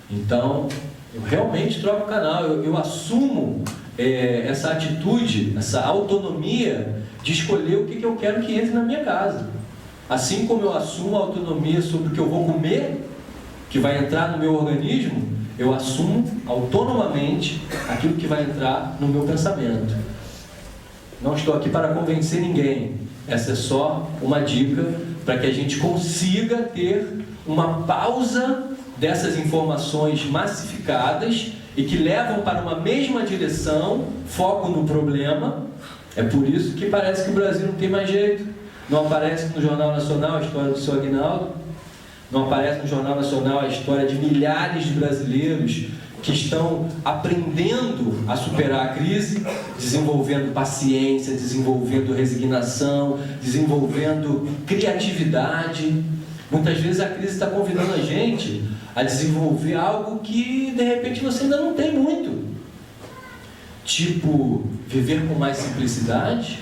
Então, eu realmente troco o canal, eu assumo essa atitude, essa autonomia de escolher o que eu quero que entre na minha casa. Assim como eu assumo a autonomia sobre o que eu vou comer, que vai entrar no meu organismo, eu assumo autonomamente aquilo que vai entrar no meu pensamento. Não estou aqui para convencer ninguém, essa é só uma dica para que a gente consiga ter uma pausa dessas informações massificadas e que levam para uma mesma direção, foco no problema. É por isso que parece que o Brasil não tem mais jeito. Não aparece no Jornal Nacional a história do seu Aguinaldo, não aparece no Jornal Nacional a história de milhares de brasileiros que estão aprendendo a superar a crise, desenvolvendo paciência, desenvolvendo resignação, desenvolvendo criatividade. Muitas vezes a crise está convidando a gente a desenvolver algo que de repente você ainda não tem muito. Tipo, viver com mais simplicidade,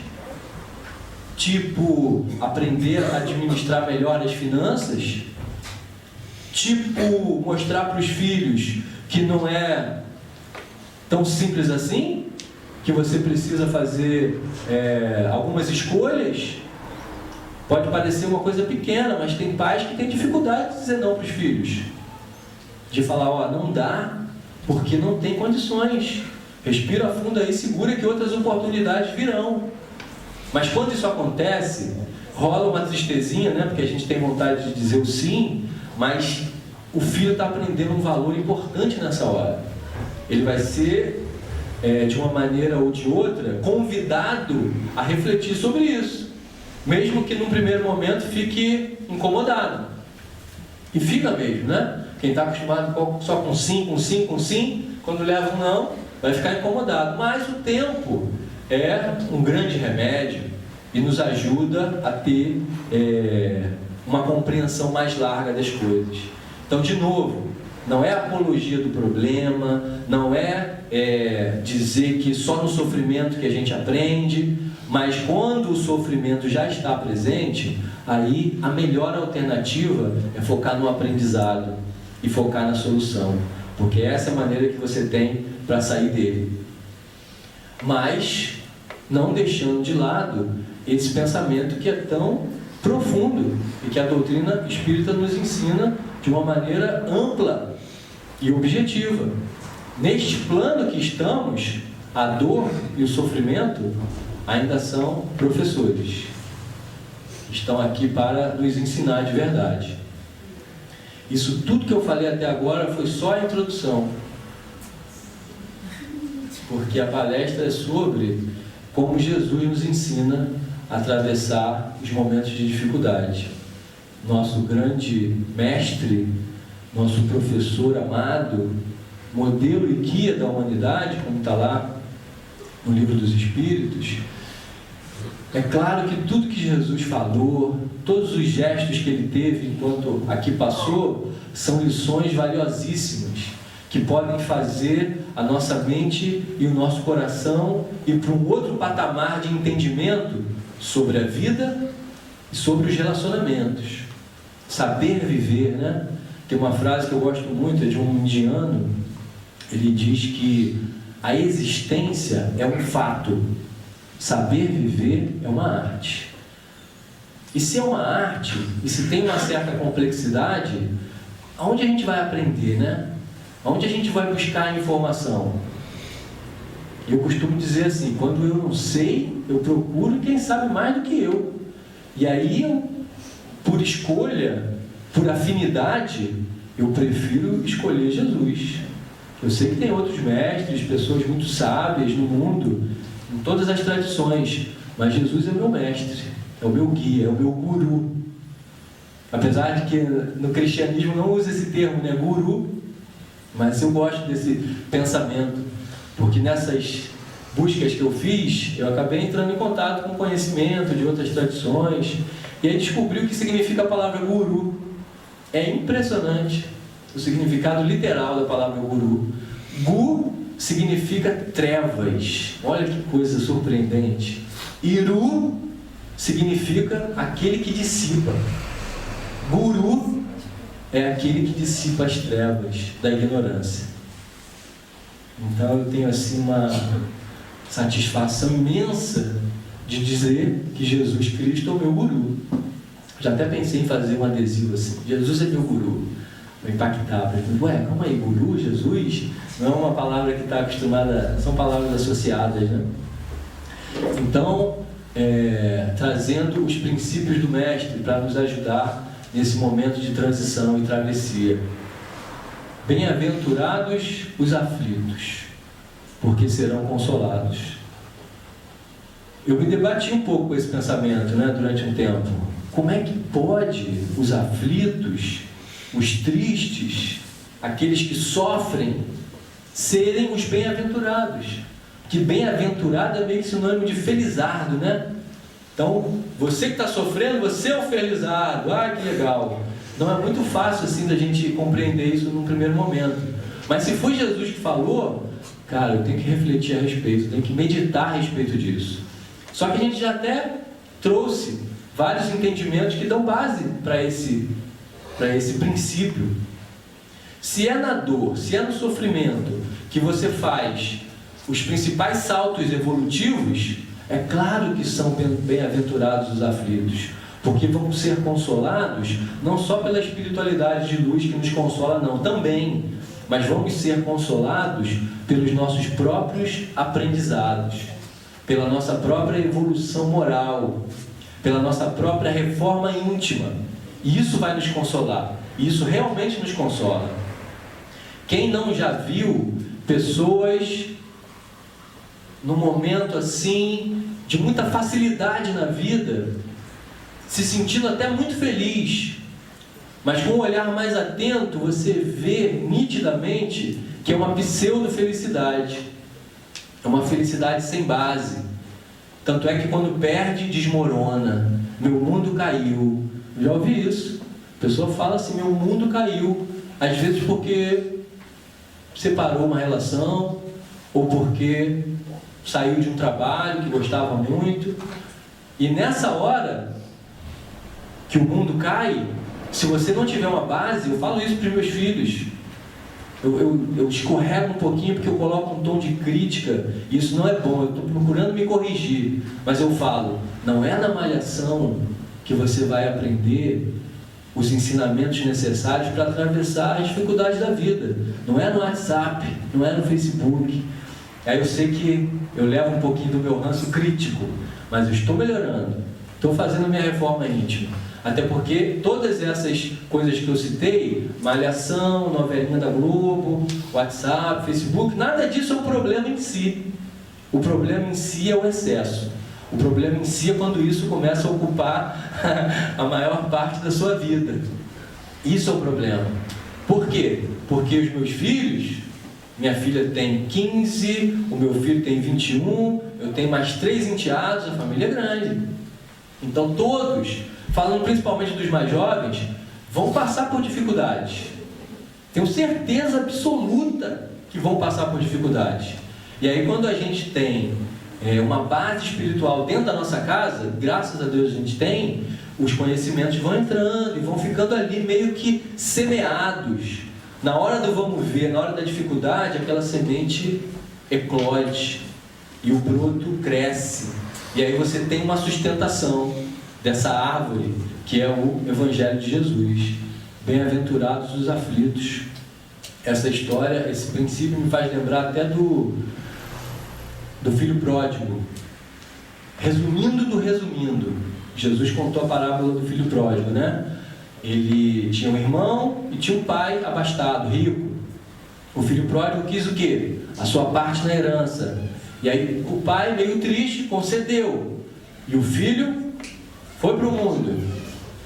tipo, aprender a administrar melhor as finanças, tipo, mostrar para os filhos que não é tão simples assim, que você precisa fazer algumas escolhas. Pode parecer uma coisa pequena, mas tem pais que têm dificuldade de dizer não para os filhos. De falar, ó, não dá, porque não tem condições. Respira fundo aí, segura que outras oportunidades virão. Mas quando isso acontece, rola uma tristezinha, né? Porque a gente tem vontade de dizer o sim, mas o filho está aprendendo um valor importante nessa hora. Ele vai ser, de uma maneira ou de outra, convidado a refletir sobre isso. Mesmo que num primeiro momento fique incomodado. E fica mesmo, né? Quem está acostumado só com sim, quando leva um não, vai ficar incomodado. Mas o tempo é um grande remédio e nos ajuda a ter uma compreensão mais larga das coisas. Então, de novo, não é apologia do problema, não é dizer que só no sofrimento que a gente aprende, mas quando o sofrimento já está presente, aí a melhor alternativa é focar no aprendizado e focar na solução, porque essa é a maneira que você tem para sair dele. Mas não deixando de lado esse pensamento que é tão profundo e que a doutrina espírita nos ensina de uma maneira ampla e objetiva. Neste plano que estamos, a dor e o sofrimento ainda são professores. Estão aqui para nos ensinar de verdade. Isso tudo que eu falei até agora foi só a introdução. Porque a palestra é sobre como Jesus nos ensina a atravessar os momentos de dificuldade. Nosso grande mestre, nosso professor amado, modelo e guia da humanidade, como está lá no Livro dos Espíritos, É claro que tudo que Jesus falou, todos os gestos que ele teve enquanto aqui passou, são lições valiosíssimas, que podem fazer a nossa mente e o nosso coração ir para um outro patamar de entendimento sobre a vida e sobre os relacionamentos. Saber viver, né? Tem uma frase que eu gosto muito, é de um indiano. Ele diz que a existência é um fato, saber viver é uma arte. E se é uma arte, e se tem uma certa complexidade, aonde a gente vai aprender, né? Aonde a gente vai buscar a informação? Eu costumo dizer assim, quando eu não sei, eu procuro quem sabe mais do que eu. E aí, por escolha, por afinidade, eu prefiro escolher Jesus. Eu sei que tem outros mestres, pessoas muito sábias no mundo, em todas as tradições, mas Jesus é o meu mestre, é o meu guia, é o meu guru. Apesar de que no cristianismo não usa esse termo, né, guru, mas eu gosto desse pensamento, porque nessas buscas que eu fiz, eu acabei entrando em contato com conhecimento de outras tradições, e aí descobri o que significa a palavra guru. É impressionante o significado literal da palavra guru. Gu significa trevas. Olha que coisa surpreendente. Iru significa aquele que dissipa. Guru é aquele que dissipa as trevas da ignorância. Então eu tenho assim uma satisfação imensa de dizer que Jesus Cristo é o meu guru. Já até pensei em fazer um adesivo assim, Jesus é meu guru, para impactar, para dizer, ué, calma aí, guru, Jesus, não é uma palavra que está acostumada, são palavras associadas, né? Então, trazendo os princípios do Mestre para nos ajudar nesse momento de transição e travessia. Bem-aventurados os aflitos, porque serão consolados. Eu me debati um pouco com esse pensamento, né, durante um tempo. Como é que pode os aflitos, os tristes, aqueles que sofrem, serem os bem-aventurados? Que bem-aventurado é meio que sinônimo de felizardo, né? Então, você que está sofrendo, você é o felizardo. Ah, que legal! Não é muito fácil assim da gente compreender isso num primeiro momento. Mas se foi Jesus que falou, cara, eu tenho que refletir a respeito, eu tenho que meditar a respeito disso. Só que a gente já até trouxe vários entendimentos que dão base para esse princípio. Se é na dor, se é no sofrimento que você faz os principais saltos evolutivos, é claro que são bem-aventurados os aflitos, porque vão ser consolados não só pela espiritualidade de luz que nos consola, não, também, mas vamos ser consolados pelos nossos próprios aprendizados, pela nossa própria evolução moral, pela nossa própria reforma íntima. E isso vai nos consolar. E isso realmente nos consola. Quem não já viu pessoas num momento assim de muita facilidade na vida, se sentindo até muito feliz, mas com um olhar mais atento você vê nitidamente que é uma pseudo-felicidade, é uma felicidade sem base. Tanto é que quando perde, desmorona. Meu mundo caiu. Eu já ouvi isso. A pessoa fala assim, meu mundo caiu. Às vezes porque separou uma relação, ou porque saiu de um trabalho que gostava muito. E nessa hora que o mundo cai, se você não tiver uma base, eu falo isso para os meus filhos, eu escorrego um pouquinho porque eu coloco um tom de crítica, e isso não é bom, eu estou procurando me corrigir, mas eu falo, não é na malhação que você vai aprender os ensinamentos necessários para atravessar as dificuldades da vida, não é no WhatsApp, não é no Facebook. Aí eu sei que eu levo um pouquinho do meu ranço crítico, mas eu estou melhorando, estou fazendo minha reforma íntima. Até porque todas essas coisas que eu citei, malhação, novelinha da Globo, WhatsApp, Facebook, nada disso é um problema em si. O problema em si é o excesso. O problema em si é quando isso começa a ocupar a maior parte da sua vida. Isso é o problema. Por quê? Porque os meus filhos minha filha tem 15, o meu filho tem 21, eu tenho mais 3 enteados, a família é grande. Então todos, falando principalmente dos mais jovens, vão passar por dificuldades. Tenho certeza absoluta que vão passar por dificuldades. E aí quando a gente tem uma base espiritual dentro da nossa casa, graças a Deus a gente tem, os conhecimentos vão entrando e vão ficando ali meio que semeados. Na hora do vamos ver, na hora da dificuldade, aquela semente eclode e o broto cresce. E aí você tem uma sustentação dessa árvore que é o Evangelho de Jesus. Bem-aventurados os aflitos. Essa história, esse princípio me faz lembrar até do filho pródigo. Resumindo, Jesus contou a parábola do filho pródigo, né? Ele tinha um irmão e tinha um pai abastado, rico. O filho pródigo quis o quê? A sua parte na herança. E aí o pai, meio triste, concedeu. E o filho foi para o mundo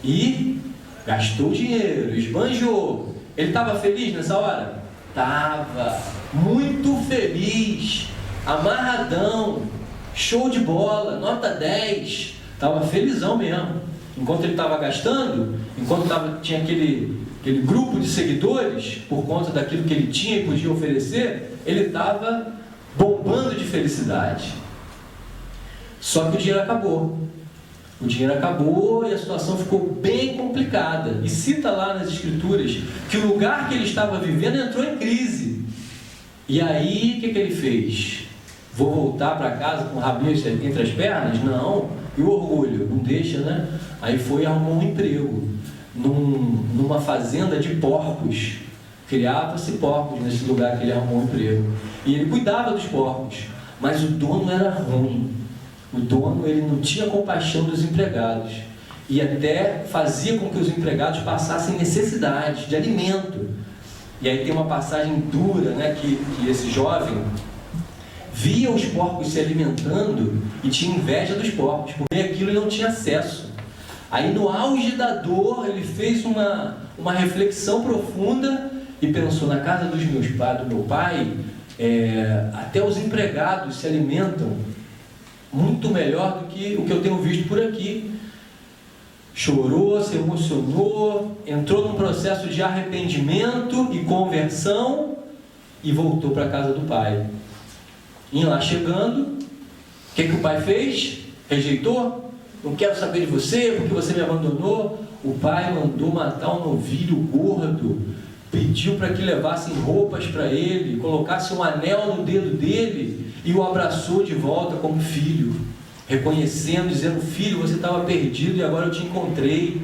e gastou dinheiro, esbanjou. Ele estava feliz nessa hora? Estava muito feliz, amarradão, show de bola, nota 10, estava felizão mesmo. Enquanto ele estava gastando, enquanto tinha aquele grupo de seguidores, por conta daquilo que ele tinha e podia oferecer, ele estava bombando de felicidade. Só que o dinheiro acabou. O dinheiro acabou e a situação ficou bem complicada. E cita lá nas escrituras que o lugar que ele estava vivendo entrou em crise. E aí, o que ele fez? Vou voltar para casa com o rabinho entre as pernas? Não. E o orgulho? Não deixa, né? Aí foi e arrumou um emprego numa fazenda de porcos. Criava-se porcos nesse lugar que ele arrumou um emprego. E ele cuidava dos porcos. Mas o dono era ruim. O dono, ele não tinha compaixão dos empregados e até fazia com que os empregados passassem necessidade de alimento. E aí tem uma passagem dura, né, que esse jovem via os porcos se alimentando e tinha inveja dos porcos, porque aquilo ele não tinha acesso. Aí no auge da dor, ele fez uma reflexão profunda e pensou: na casa do meu pai, até os empregados se alimentam muito melhor do que o que eu tenho visto por aqui. Chorou, se emocionou, entrou num processo de arrependimento e conversão e voltou para a casa do pai. E lá chegando, o que o pai fez? Rejeitou? Não quero saber de você porque você me abandonou. O pai mandou matar um novilho gordo, pediu para que levassem roupas para ele, colocasse um anel no dedo dele e o abraçou de volta como filho, reconhecendo, dizendo: filho, você estava perdido e agora eu te encontrei.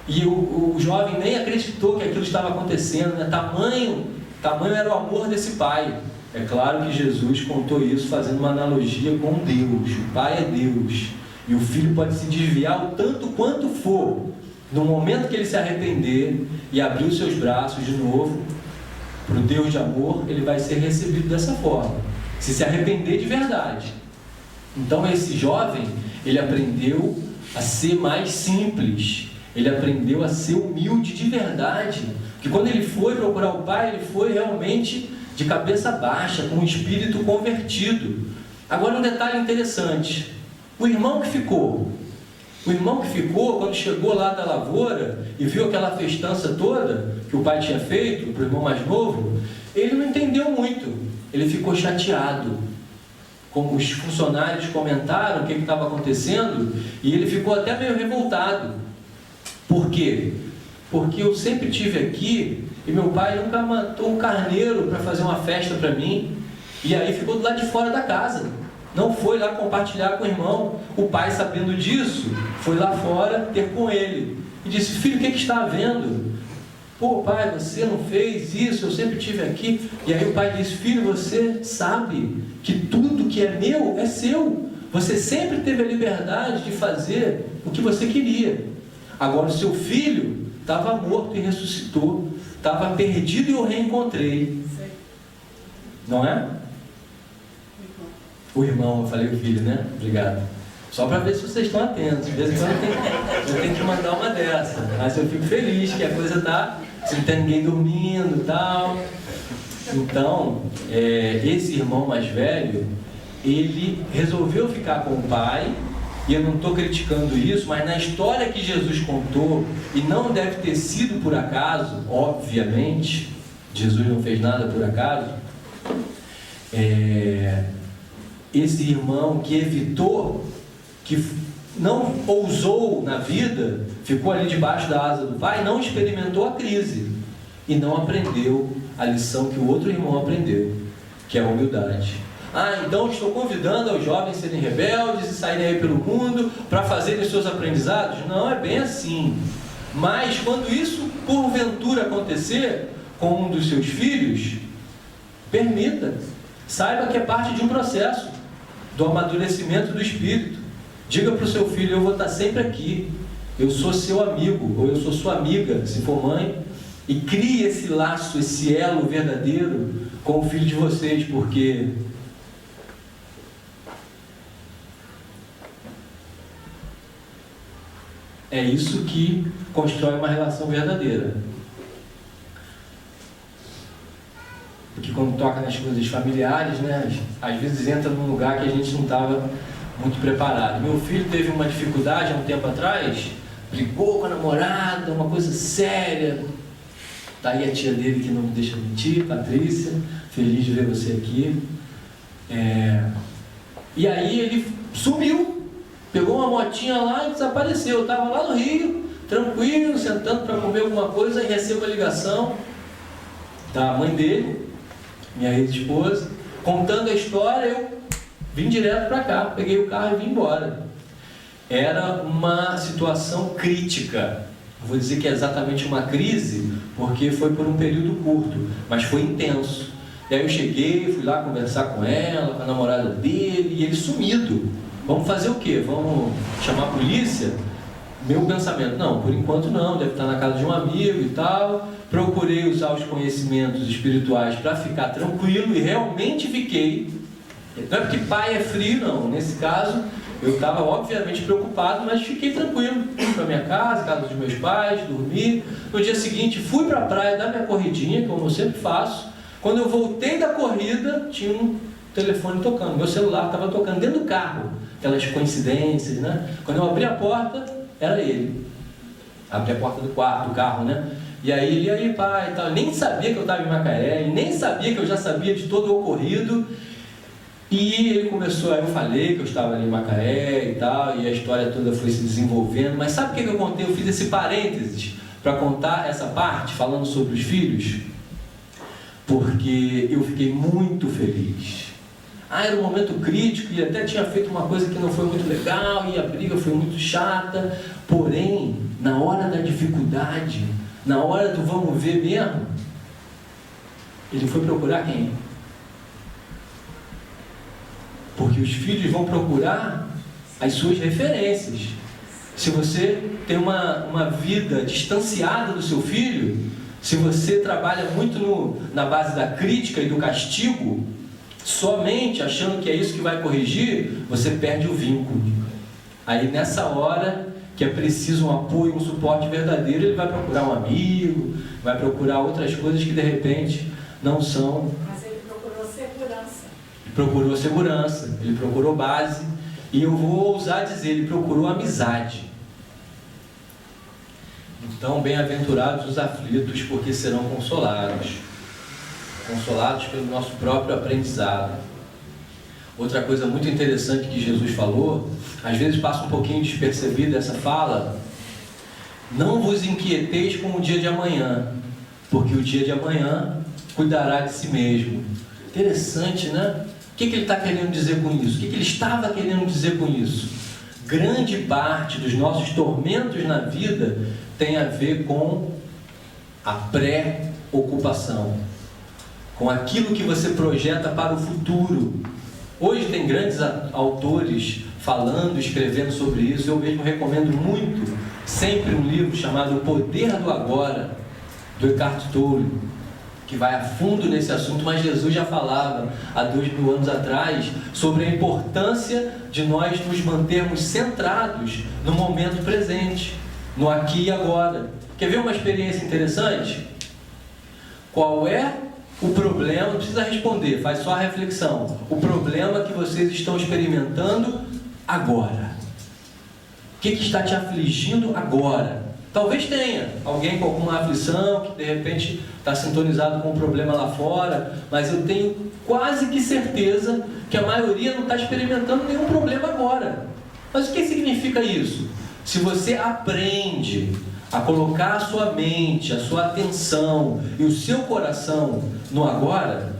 E o jovem nem acreditou que aquilo estava acontecendo, né? Tamanho era o amor desse pai. É claro que Jesus contou isso fazendo uma analogia com Deus. O pai é Deus e o filho pode se desviar o tanto quanto for. No momento que ele se arrepender e abrir os seus braços de novo para o Deus de amor, ele vai ser recebido dessa forma, se arrepender de verdade. Então esse jovem, ele aprendeu a ser mais simples, ele aprendeu a ser humilde de verdade, porque quando ele foi procurar o pai, ele foi realmente de cabeça baixa, com o espírito convertido. Agora um detalhe interessante: o irmão que ficou, quando chegou lá da lavoura e viu aquela festança toda que o pai tinha feito para o irmão mais novo, ele não entendeu muito, ele ficou chateado. Como os funcionários comentaram o que estava acontecendo, e ele ficou até meio revoltado. Por quê? Porque eu sempre estive aqui e meu pai nunca matou um carneiro para fazer uma festa para mim, e aí ficou do lado de fora da casa. Não foi lá compartilhar com o irmão. O pai, sabendo disso, foi lá fora ter com ele e disse: filho, o que está havendo? Pô, pai, você não fez isso, eu sempre estive aqui. E aí o pai disse: filho, você sabe que tudo que é meu é seu. Você sempre teve a liberdade de fazer o que você queria. Agora o seu filho estava morto e ressuscitou, estava perdido e eu reencontrei. Não é? O irmão, eu falei o filho, né? Obrigado. Só para ver se vocês estão atentos. De vez em quando eu tenho que mandar uma dessa. Mas eu fico feliz que a coisa está, se não tem ninguém dormindo e tal. Então, esse irmão mais velho, ele resolveu ficar com o pai, e eu não estou criticando isso, mas na história que Jesus contou, e não deve ter sido por acaso, obviamente, Jesus não fez nada por acaso, esse irmão que evitou, que não ousou na vida, ficou ali debaixo da asa do pai, não experimentou a crise e não aprendeu a lição que o outro irmão aprendeu, que é a humildade. Então estou convidando aos jovens a serem rebeldes e saírem aí pelo mundo para fazerem os seus aprendizados? Não, é bem assim. Mas quando isso porventura acontecer com um dos seus filhos, permita, saiba que é parte de um processo do amadurecimento do espírito. Diga para o seu filho: eu vou estar sempre aqui, eu sou seu amigo, ou eu sou sua amiga, se for mãe, e crie esse laço, esse elo verdadeiro com o filho de vocês, porque é isso que constrói uma relação verdadeira. Porque quando toca nas coisas familiares, né, às vezes entra num lugar que a gente não estava muito preparado. Meu filho teve uma dificuldade há um tempo atrás, brigou com a namorada, uma coisa séria. Está aí a tia dele que não me deixa mentir, Patrícia, feliz de ver você aqui. E aí ele sumiu, pegou uma motinha lá e desapareceu. Eu estava lá no Rio, tranquilo, sentando para comer alguma coisa, e recebo a ligação da mãe dele, minha ex-esposa, contando a história. Eu vim direto para cá, peguei o carro e vim embora. Era uma situação crítica. Não vou dizer que é exatamente uma crise, porque foi por um período curto, mas foi intenso. E aí eu cheguei, fui lá conversar com ela, com a namorada dele, e ele sumido. Vamos fazer o quê? Vamos chamar a polícia? Meu pensamento: não, por enquanto não, deve estar na casa de um amigo e tal. Procurei usar os conhecimentos espirituais para ficar tranquilo, e realmente fiquei. Não é porque pai é frio, não. Nesse caso, eu estava obviamente preocupado, mas fiquei tranquilo. Fui para minha casa dos meus pais, dormi. No dia seguinte, fui para a praia dar minha corridinha, como eu sempre faço. Quando eu voltei da corrida, tinha um telefone tocando. Meu celular estava tocando dentro do carro. Aquelas coincidências, né? Quando eu abri a porta, era ele. Abri a porta do quarto, do carro, né? E aí ele: e aí, pai, tal. Nem sabia que eu estava em Macaé, e nem sabia que eu já sabia de todo o ocorrido. E ele começou, aí eu falei que eu estava ali em Macaé e tal, e a história toda foi se desenvolvendo. Mas sabe o que eu contei? Eu fiz esse parênteses para contar essa parte, falando sobre os filhos, porque eu fiquei muito feliz. Era um momento crítico, e até tinha feito uma coisa que não foi muito legal, e a briga foi muito chata. Porém, na hora da dificuldade, na hora do vamos ver mesmo, ele foi procurar quem? Porque os filhos vão procurar as suas referências. Se você tem uma vida distanciada do seu filho, se você trabalha muito na base da crítica e do castigo, somente achando que é isso que vai corrigir, você perde o vínculo. Aí nessa hora que é preciso um apoio, um suporte verdadeiro, ele vai procurar um amigo, vai procurar outras coisas que de repente não são. Mas ele procurou segurança. Ele procurou segurança, ele procurou base, e eu vou ousar dizer, ele procurou amizade. Então, bem-aventurados os aflitos, porque serão consolados. Consolados pelo nosso próprio aprendizado. Outra coisa muito interessante que Jesus falou, às vezes passa um pouquinho despercebida essa fala: não vos inquieteis com o dia de amanhã, porque o dia de amanhã cuidará de si mesmo. Interessante, né? O que ele está querendo dizer com isso? O que ele estava querendo dizer com isso? Grande parte dos nossos tormentos na vida tem a ver com a pré-ocupação, com aquilo que você projeta para o futuro. Hoje tem grandes autores falando, escrevendo sobre isso. Eu mesmo recomendo muito, sempre um livro chamado O Poder do Agora, do Eckhart Tolle, que vai a fundo nesse assunto, mas Jesus já falava há 2000 anos atrás sobre a importância de nós nos mantermos centrados no momento presente, no aqui e agora. Quer ver uma experiência interessante? Qual é O problema, não precisa responder, faz só a reflexão. O problema que vocês estão experimentando agora. O que está te afligindo agora? Talvez tenha alguém com alguma aflição, que de repente está sintonizado com um problema lá fora, mas eu tenho quase que certeza que a maioria não está experimentando nenhum problema agora. Mas o que significa isso? Se você aprende a colocar a sua mente, a sua atenção e o seu coração no agora,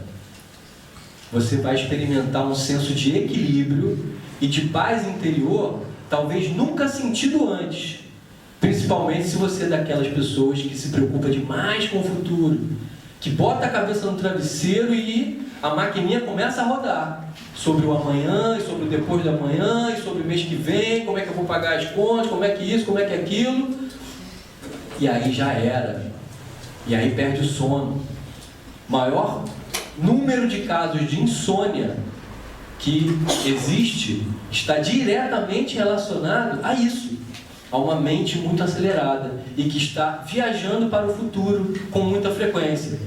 você vai experimentar um senso de equilíbrio e de paz interior, talvez nunca sentido antes. Principalmente se você é daquelas pessoas que se preocupa demais com o futuro, que bota a cabeça no travesseiro e a maquininha começa a rodar sobre o amanhã, e sobre o depois do amanhã, e sobre o mês que vem, como é que eu vou pagar as contas, como é que isso, como é que aquilo. E aí já era. E aí perde o sono. Maior número de casos de insônia que existe está diretamente relacionado a isso, a uma mente muito acelerada e que está viajando para o futuro com muita frequência.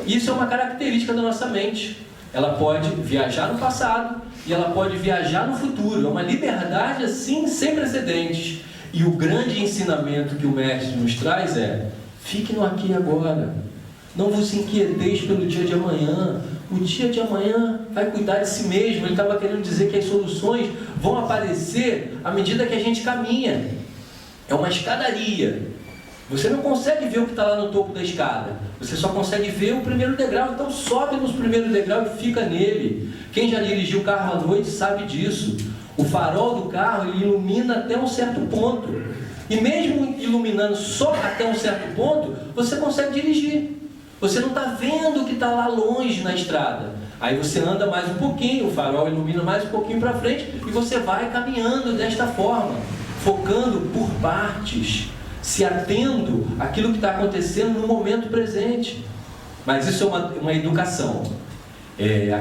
Isso é uma característica da nossa mente. Ela pode viajar no passado e ela pode viajar no futuro. É uma liberdade assim sem precedentes. E o grande ensinamento que o Mestre nos traz é: fique no aqui e agora. Não vos inquieteis pelo dia de amanhã. O dia de amanhã vai cuidar de si mesmo. Ele estava querendo dizer que as soluções vão aparecer à medida que a gente caminha. É uma escadaria. Você não consegue ver o que está lá no topo da escada. Você só consegue ver o primeiro degrau. Então sobe nos primeiros degraus e fica nele. Quem já dirigiu carro à noite sabe disso. O farol do carro ele ilumina até um certo ponto. E mesmo iluminando só até um certo ponto, você consegue dirigir. Você não está vendo o que está lá longe na estrada. Aí você anda mais um pouquinho, o farol ilumina mais um pouquinho para frente e você vai caminhando desta forma, focando por partes, se atendo àquilo que está acontecendo no momento presente. Mas isso é uma educação.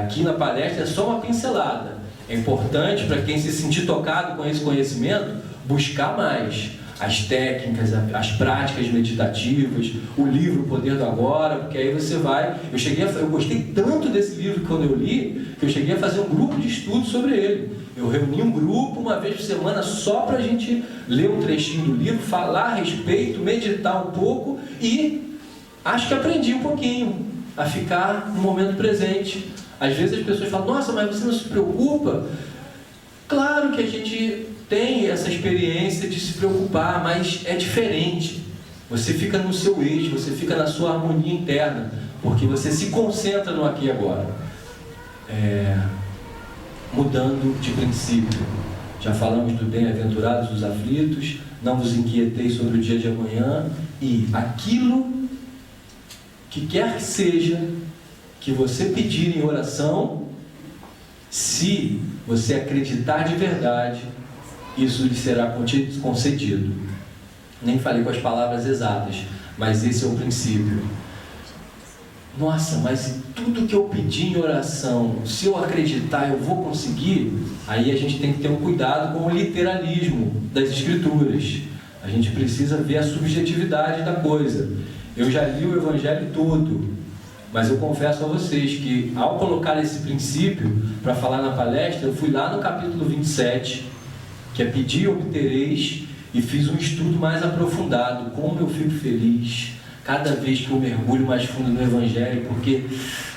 Aqui na palestra é só uma pincelada. É importante para quem se sentir tocado com esse conhecimento, buscar mais as técnicas, as práticas meditativas, o livro O Poder do Agora, porque aí você vai... Eu gostei tanto desse livro quando eu li, que eu cheguei a fazer um grupo de estudo sobre ele. Eu reuni um grupo uma vez por semana só para a gente ler um trechinho do livro, falar a respeito, meditar um pouco e acho que aprendi um pouquinho a ficar no momento presente. Às vezes as pessoas falam: nossa, mas você não se preocupa? Claro que a gente tem essa experiência de se preocupar, mas é diferente. Você fica no seu eixo, você fica na sua harmonia interna, porque você se concentra no aqui e agora. Mudando de princípio. Já falamos do bem-aventurados dos aflitos, não vos inquieteis sobre o dia de amanhã, e aquilo que quer que seja que você pedir em oração, se você acreditar de verdade, isso lhe será concedido. Nem falei com as palavras exatas, mas esse é o princípio. Nossa, mas tudo que eu pedi em oração, se eu acreditar, eu vou conseguir? Aí a gente tem que ter um cuidado com o literalismo das Escrituras. A gente precisa ver a subjetividade da coisa. Eu já li o Evangelho todo, mas eu confesso a vocês que, ao colocar esse princípio para falar na palestra, eu fui lá no capítulo 27, que é pedir e obtereis, e fiz um estudo mais aprofundado. Como eu fico feliz cada vez que eu mergulho mais fundo no Evangelho, porque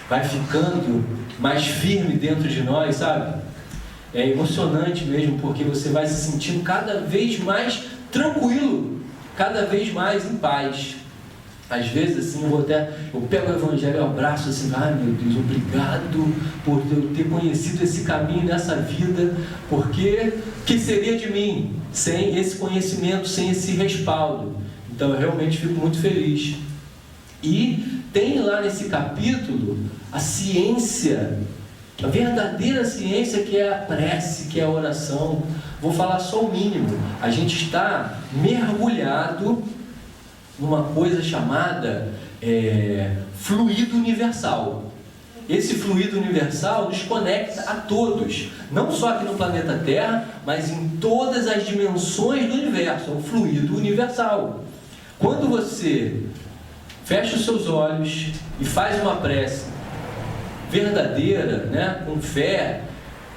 vai ficando mais firme dentro de nós, sabe? É emocionante mesmo, porque você vai se sentindo cada vez mais tranquilo, cada vez mais em paz. Às vezes assim, eu pego o Evangelho, eu abraço assim: ai meu Deus, obrigado por eu ter conhecido esse caminho nessa vida, porque o que seria de mim sem esse conhecimento, sem esse respaldo? Então eu realmente fico muito feliz. E tem lá nesse capítulo a ciência, a verdadeira ciência, que é a prece, que é a oração. Vou falar só o mínimo. A gente está mergulhado numa coisa chamada fluido universal. Esse fluido universal nos conecta a todos, não só aqui no planeta Terra, mas em todas as dimensões do universo. É um fluido universal. Quando você fecha os seus olhos e faz uma prece verdadeira, né, com fé,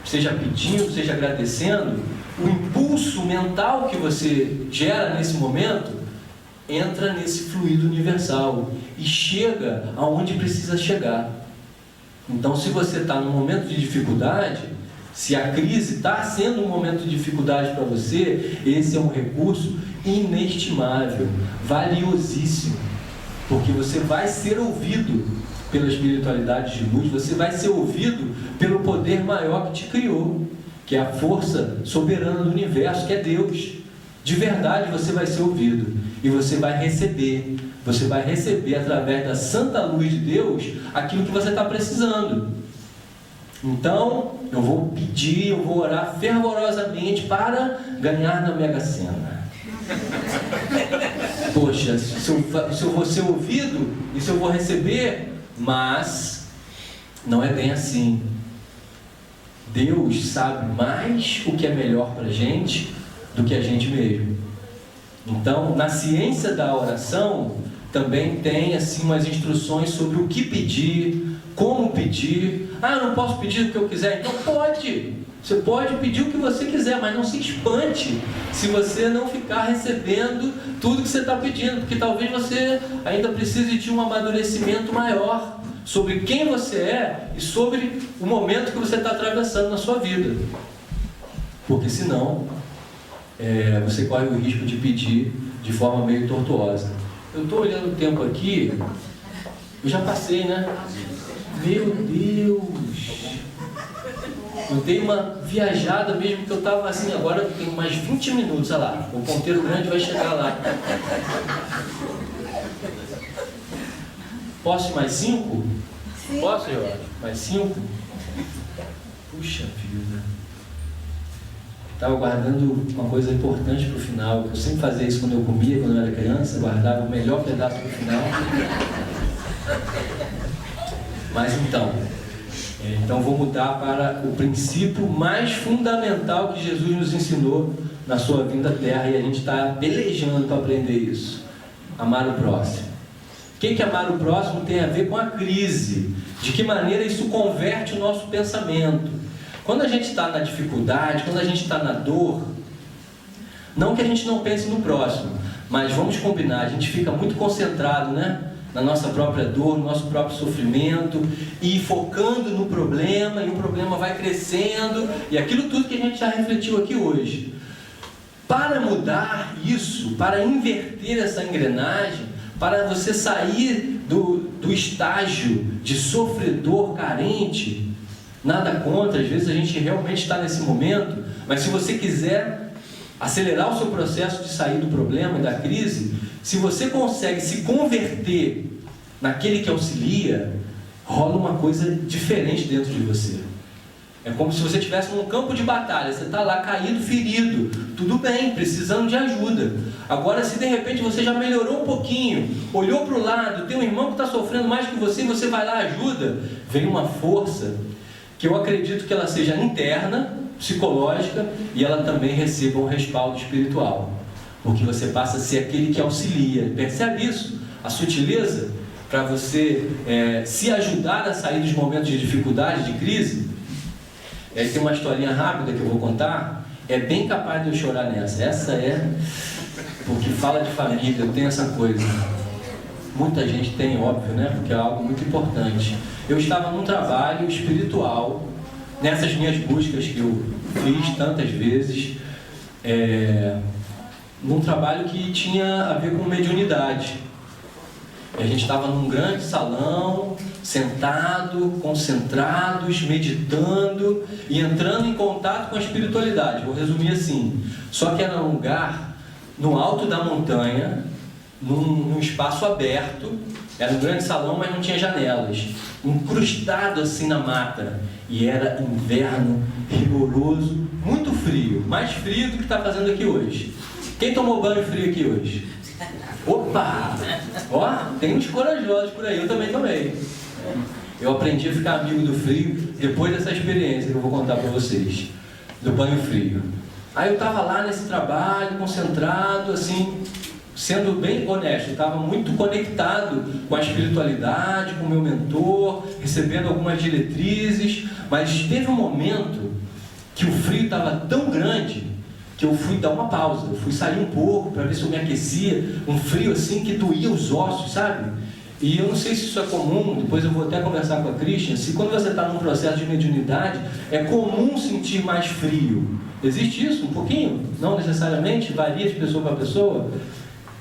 seja pedindo, seja agradecendo, o impulso mental que você gera nesse momento entra nesse fluido universal e chega aonde precisa chegar. Então, se você está num momento de dificuldade, se a crise está sendo um momento de dificuldade para você, esse é um recurso inestimável, valiosíssimo, porque você vai ser ouvido pela espiritualidade de luz, você vai ser ouvido pelo poder maior que te criou, que é a força soberana do universo, que é Deus. De verdade você vai ser ouvido e você vai receber através da santa luz de Deus aquilo que você está precisando. Então eu vou pedir, eu vou orar fervorosamente para ganhar na Mega Sena. Poxa, se eu vou ser ouvido e se eu vou receber, mas não é bem assim. Deus sabe mais o que é melhor para a gente do que a gente mesmo. Então, na ciência da oração, também tem assim umas instruções sobre o que pedir, como pedir. Ah, eu não posso pedir o que eu quiser. Então pode. Você pode pedir o que você quiser, mas não se espante se você não ficar recebendo tudo que você está pedindo, porque talvez você ainda precise de um amadurecimento maior sobre quem você é e sobre o momento que você está atravessando na sua vida. Porque senão, você corre o risco de pedir de forma meio tortuosa. Eu estou olhando o tempo aqui, eu já passei, né? Meu Deus! Eu dei uma viajada mesmo, que eu estava assim, agora eu tenho mais 20 minutos, olha lá, o ponteiro grande vai chegar lá. Posso ir mais 5? Sim. Posso, Jorge? Mais 5? Puxa vida. Estava guardando uma coisa importante para o final. Eu sempre fazia isso quando eu comia, quando eu era criança, guardava o melhor pedaço para o final. Mas então vou mudar para o princípio mais fundamental que Jesus nos ensinou na sua vinda à Terra, e a gente está pelejando para aprender isso: amar o próximo. O que amar o próximo tem a ver com a crise? De que maneira isso converte o nosso pensamento? Quando a gente está na dificuldade, quando a gente está na dor, não que a gente não pense no próximo, mas vamos combinar, a gente fica muito concentrado, né, na nossa própria dor, no nosso próprio sofrimento, e focando no problema, e o problema vai crescendo, e aquilo tudo que a gente já refletiu aqui hoje. Para mudar isso, para inverter essa engrenagem, para você sair do estágio de sofredor carente, nada contra, às vezes a gente realmente está nesse momento, mas se você quiser acelerar o seu processo de sair do problema e da crise, se você consegue se converter naquele que auxilia, rola uma coisa diferente dentro de você. É como se você estivesse num campo de batalha, você está lá caído, ferido, tudo bem, precisando de ajuda. Agora, se de repente você já melhorou um pouquinho, olhou para o lado, tem um irmão que está sofrendo mais que você, e você vai lá, ajuda, vem uma força que eu acredito que ela seja interna, psicológica, e ela também receba um respaldo espiritual, porque você passa a ser aquele que auxilia. Percebe isso? A sutileza para você se ajudar a sair dos momentos de dificuldade, de crise. Tem uma historinha rápida que eu vou contar, é bem capaz de eu chorar nessa. Essa porque fala de família, eu tenho essa coisa. Muita gente tem, óbvio, né? Porque é algo muito importante. Eu estava num trabalho espiritual, nessas minhas buscas que eu fiz tantas vezes, num trabalho que tinha a ver com mediunidade. A gente estava num grande salão, sentado, concentrados, meditando e entrando em contato com a espiritualidade. Vou resumir assim: só que era um lugar no alto da montanha, num espaço aberto. Era um grande salão, mas não tinha janelas, incrustado assim na mata, e era inverno rigoroso, muito frio, mais frio do que está fazendo aqui hoje. Quem tomou banho frio aqui hoje? Opa! Ó, tem uns corajosos por aí, eu também tomei. Eu aprendi a ficar amigo do frio depois dessa experiência que eu vou contar para vocês, do banho frio. Aí eu estava lá nesse trabalho, concentrado, assim, sendo bem honesto, estava muito conectado com a espiritualidade, com o meu mentor, recebendo algumas diretrizes, mas teve um momento que o frio estava tão grande que eu fui dar uma pausa, eu fui sair um pouco para ver se eu me aquecia, um frio assim que doía os ossos, sabe? E eu não sei se isso é comum, depois eu vou até conversar com a Christian, se quando você está num processo de mediunidade, é comum sentir mais frio. Existe isso? Um pouquinho? Não necessariamente, varia de pessoa para pessoa,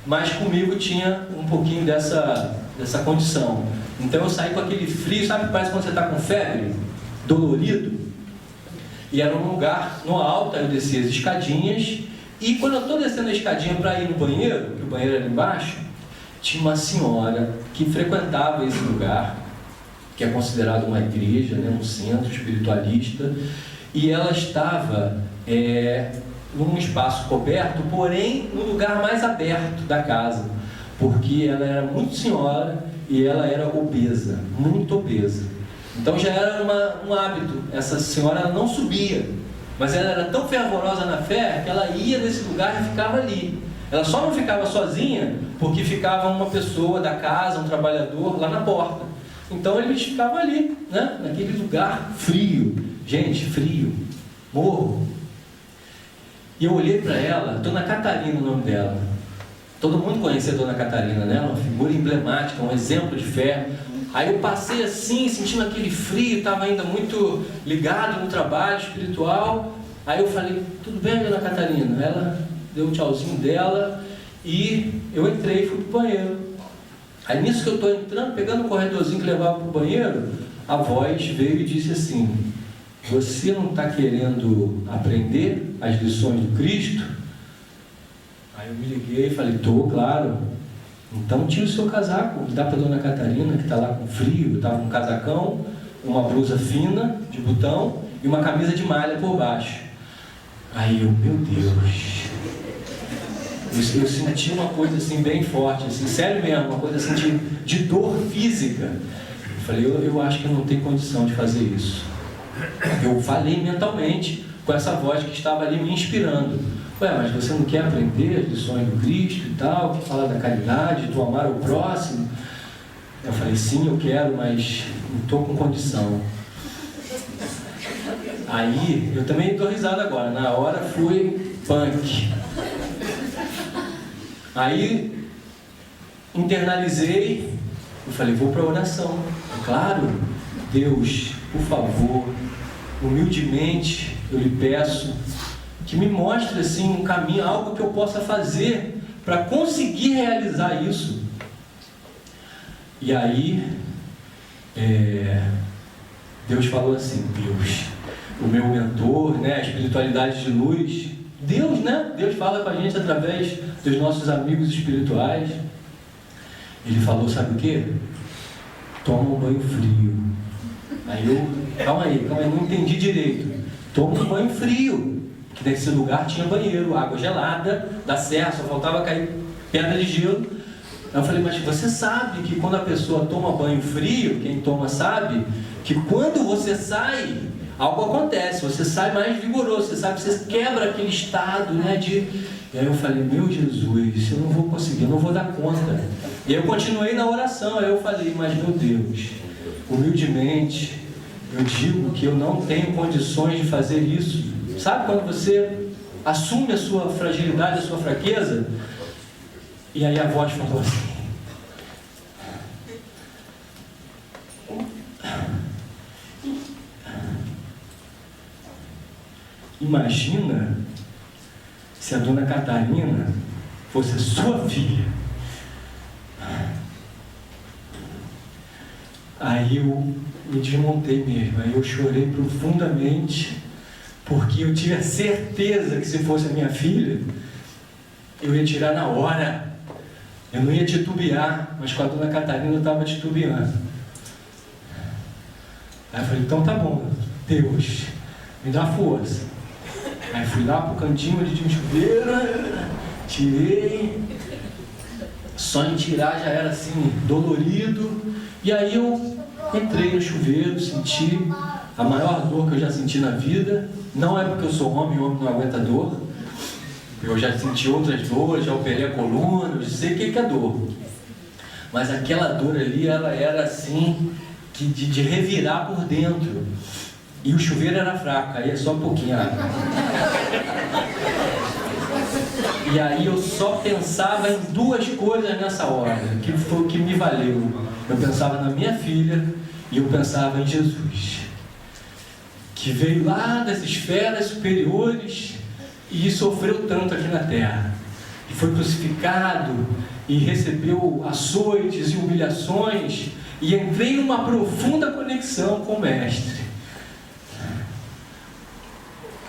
mas comigo tinha um pouquinho dessa condição. Então eu saí com aquele frio, sabe, parece quando você está com febre, dolorido. E era um lugar no alto, aí eu desci as escadinhas, e quando eu estou descendo a escadinha para ir no banheiro, que o banheiro era embaixo, tinha uma senhora que frequentava esse lugar, que é considerado uma igreja, né, um centro espiritualista, e ela estava num espaço coberto, porém no lugar mais aberto da casa, porque ela era muito senhora e ela era obesa, muito obesa. Então já era um hábito. Essa senhora ela não subia, mas ela era tão fervorosa na fé que ela ia nesse lugar e ficava ali. Ela só não ficava sozinha porque ficava uma pessoa da casa, um trabalhador lá na porta. Então eles ficavam ali, né? Naquele lugar frio. Gente, frio, morro. E eu olhei para ela, Dona Catarina, o nome dela. Todo mundo conhecia a Dona Catarina, né? Uma figura emblemática, um exemplo de fé. Aí eu passei assim, sentindo aquele frio, estava ainda muito ligado no trabalho espiritual. Aí eu falei, tudo bem, Dona Catarina? Ela deu o tchauzinho dela e eu entrei e fui para o banheiro. Aí nisso que eu estou entrando, pegando o corredorzinho que levava para o banheiro, a voz veio e disse assim, você não está querendo aprender as lições do Cristo? Aí eu me liguei e falei, estou, claro. Então tira o seu casaco, dá para a Dona Catarina, que está lá com frio, estava com um casacão, uma blusa fina, de botão, e uma camisa de malha por baixo. Aí eu, meu Deus, eu senti uma coisa assim bem forte, assim, sério mesmo, uma coisa assim de dor física. Eu falei, eu acho que eu não tenho condição de fazer isso. Eu falei mentalmente com essa voz que estava ali me inspirando. Ué, mas você não quer aprender as lições do Cristo e tal, que fala da caridade, do amar o próximo? Eu falei, sim, eu quero, mas não estou com condição. Aí, eu também dou risada agora, na hora fui punk. Aí, internalizei, eu falei, vou para a oração. Claro, Deus, por favor, humildemente, eu lhe peço que me mostre assim um caminho, algo que eu possa fazer para conseguir realizar isso. E aí Deus falou assim, Deus, o meu mentor, né, a espiritualidade de luz, Deus, né? Deus fala com a gente através dos nossos amigos espirituais. Ele falou, sabe o quê? Toma um banho frio. Aí eu, calma aí, não entendi direito. Toma um banho frio. Que nesse lugar tinha banheiro, água gelada, da serra, só faltava cair pedra de gelo. Aí eu falei, mas você sabe que quando a pessoa toma banho frio, quem toma sabe, que quando você sai, algo acontece, você sai mais vigoroso, você sabe, você quebra aquele estado, né, de... E aí eu falei, meu Jesus, eu não vou conseguir, eu não vou dar conta. E aí eu continuei na oração, aí eu falei, mas meu Deus, humildemente, eu digo que eu não tenho condições de fazer isso. Sabe quando você assume a sua fragilidade, a sua fraqueza? E aí a voz falou assim, imagina se a Dona Catarina fosse sua filha. Aí eu me desmontei mesmo, aí eu chorei profundamente, porque eu tive a certeza que se fosse a minha filha, eu ia tirar na hora. Eu não ia titubear, mas com a Dona Catarina eu estava titubeando. Aí eu falei, então tá bom, Deus, me dá força. Aí fui lá pro cantinho onde tinha um chuveiro, tirei. Só em tirar já era assim, dolorido. E aí eu entrei no chuveiro, senti a maior dor que eu já senti na vida. Não é porque eu sou homem não aguenta dor. Eu já senti outras dores, já operei a coluna, eu sei o que é dor. Mas aquela dor ali, ela era assim, de revirar por dentro. E o chuveiro era fraco, aí é só um pouquinho água. E aí eu só pensava em duas coisas nessa hora, que foi o que me valeu. Eu pensava na minha filha e eu pensava em Jesus, que veio lá das esferas superiores e sofreu tanto aqui na terra. E foi crucificado e recebeu açoites e humilhações, e entrei numa profunda conexão com o Mestre.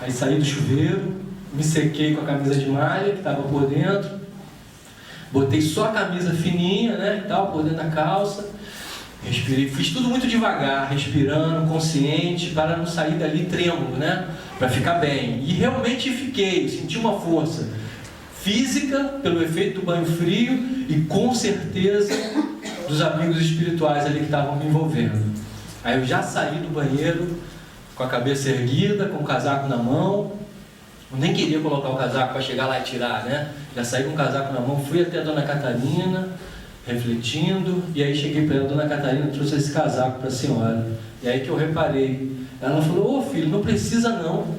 Aí saí do chuveiro, me sequei com a camisa de malha que estava por dentro, botei só a camisa fininha, né, e tal, por dentro da calça, respirei, fiz tudo muito devagar, respirando, consciente, para não sair dali trêmulo, né, para ficar bem. E realmente fiquei, senti uma força física pelo efeito do banho frio e com certeza dos amigos espirituais ali que estavam me envolvendo. Aí eu já saí do banheiro com a cabeça erguida, com o casaco na mão. Eu nem queria colocar o casaco para chegar lá e tirar, né? Já saí com o casaco na mão, fui até a Dona Catarina, refletindo, e aí cheguei para ela: Dona Catarina, trouxe esse casaco para a senhora. E aí que eu reparei. Ela falou: ô filho, não precisa não.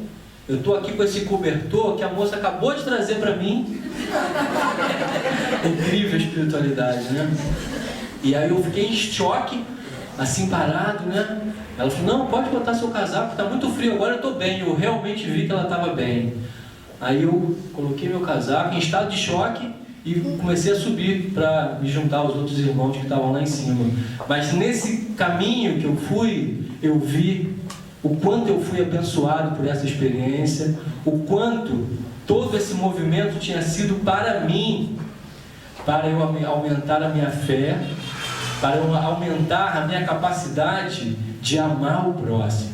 Eu estou aqui com esse cobertor que a moça acabou de trazer para mim. Incrível a espiritualidade, né? E aí eu fiquei em choque, assim parado, né? Ela falou: não, pode botar seu casaco, está muito frio agora, eu estou bem. Eu realmente vi que ela estava bem. Aí eu coloquei meu casaco em estado de choque e comecei a subir para me juntar aos outros irmãos que estavam lá em cima. Mas nesse caminho que eu fui, eu vi o quanto eu fui abençoado por essa experiência, o quanto todo esse movimento tinha sido para mim, para eu aumentar a minha fé, para eu aumentar a minha capacidade de amar o próximo.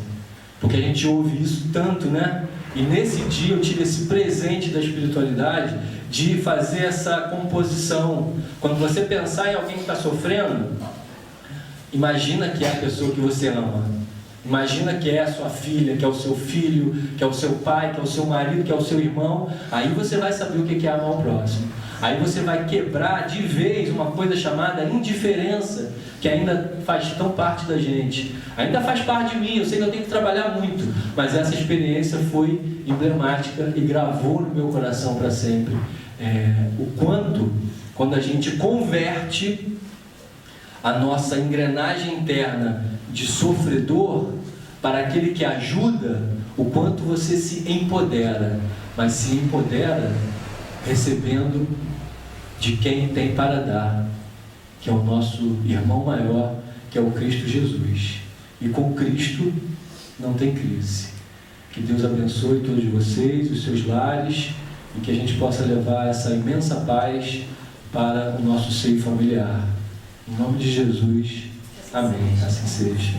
Porque a gente ouve isso tanto, né? E nesse dia eu tive esse presente da espiritualidade de fazer essa composição. Quando você pensar em alguém que está sofrendo, imagina que é a pessoa que você ama. Imagina que é a sua filha, que é o seu filho, que é o seu pai, que é o seu marido, que é o seu irmão. Aí você vai saber o que é amar o próximo. Aí você vai quebrar de vez uma coisa chamada indiferença, que ainda faz tão parte da gente. Ainda faz parte de mim, eu sei que eu tenho que trabalhar muito, mas essa experiência foi emblemática e gravou no meu coração para sempre. O quanto, quando a gente converte a nossa engrenagem interna de sofredor para aquele que ajuda, o quanto você se empodera, mas se empodera recebendo de quem tem para dar, que é o nosso irmão maior, que é o Cristo Jesus. E com Cristo não tem crise. Que Deus abençoe todos vocês, os seus lares, e que a gente possa levar essa imensa paz para o nosso seio familiar. Em nome de Jesus, amém. Assim seja.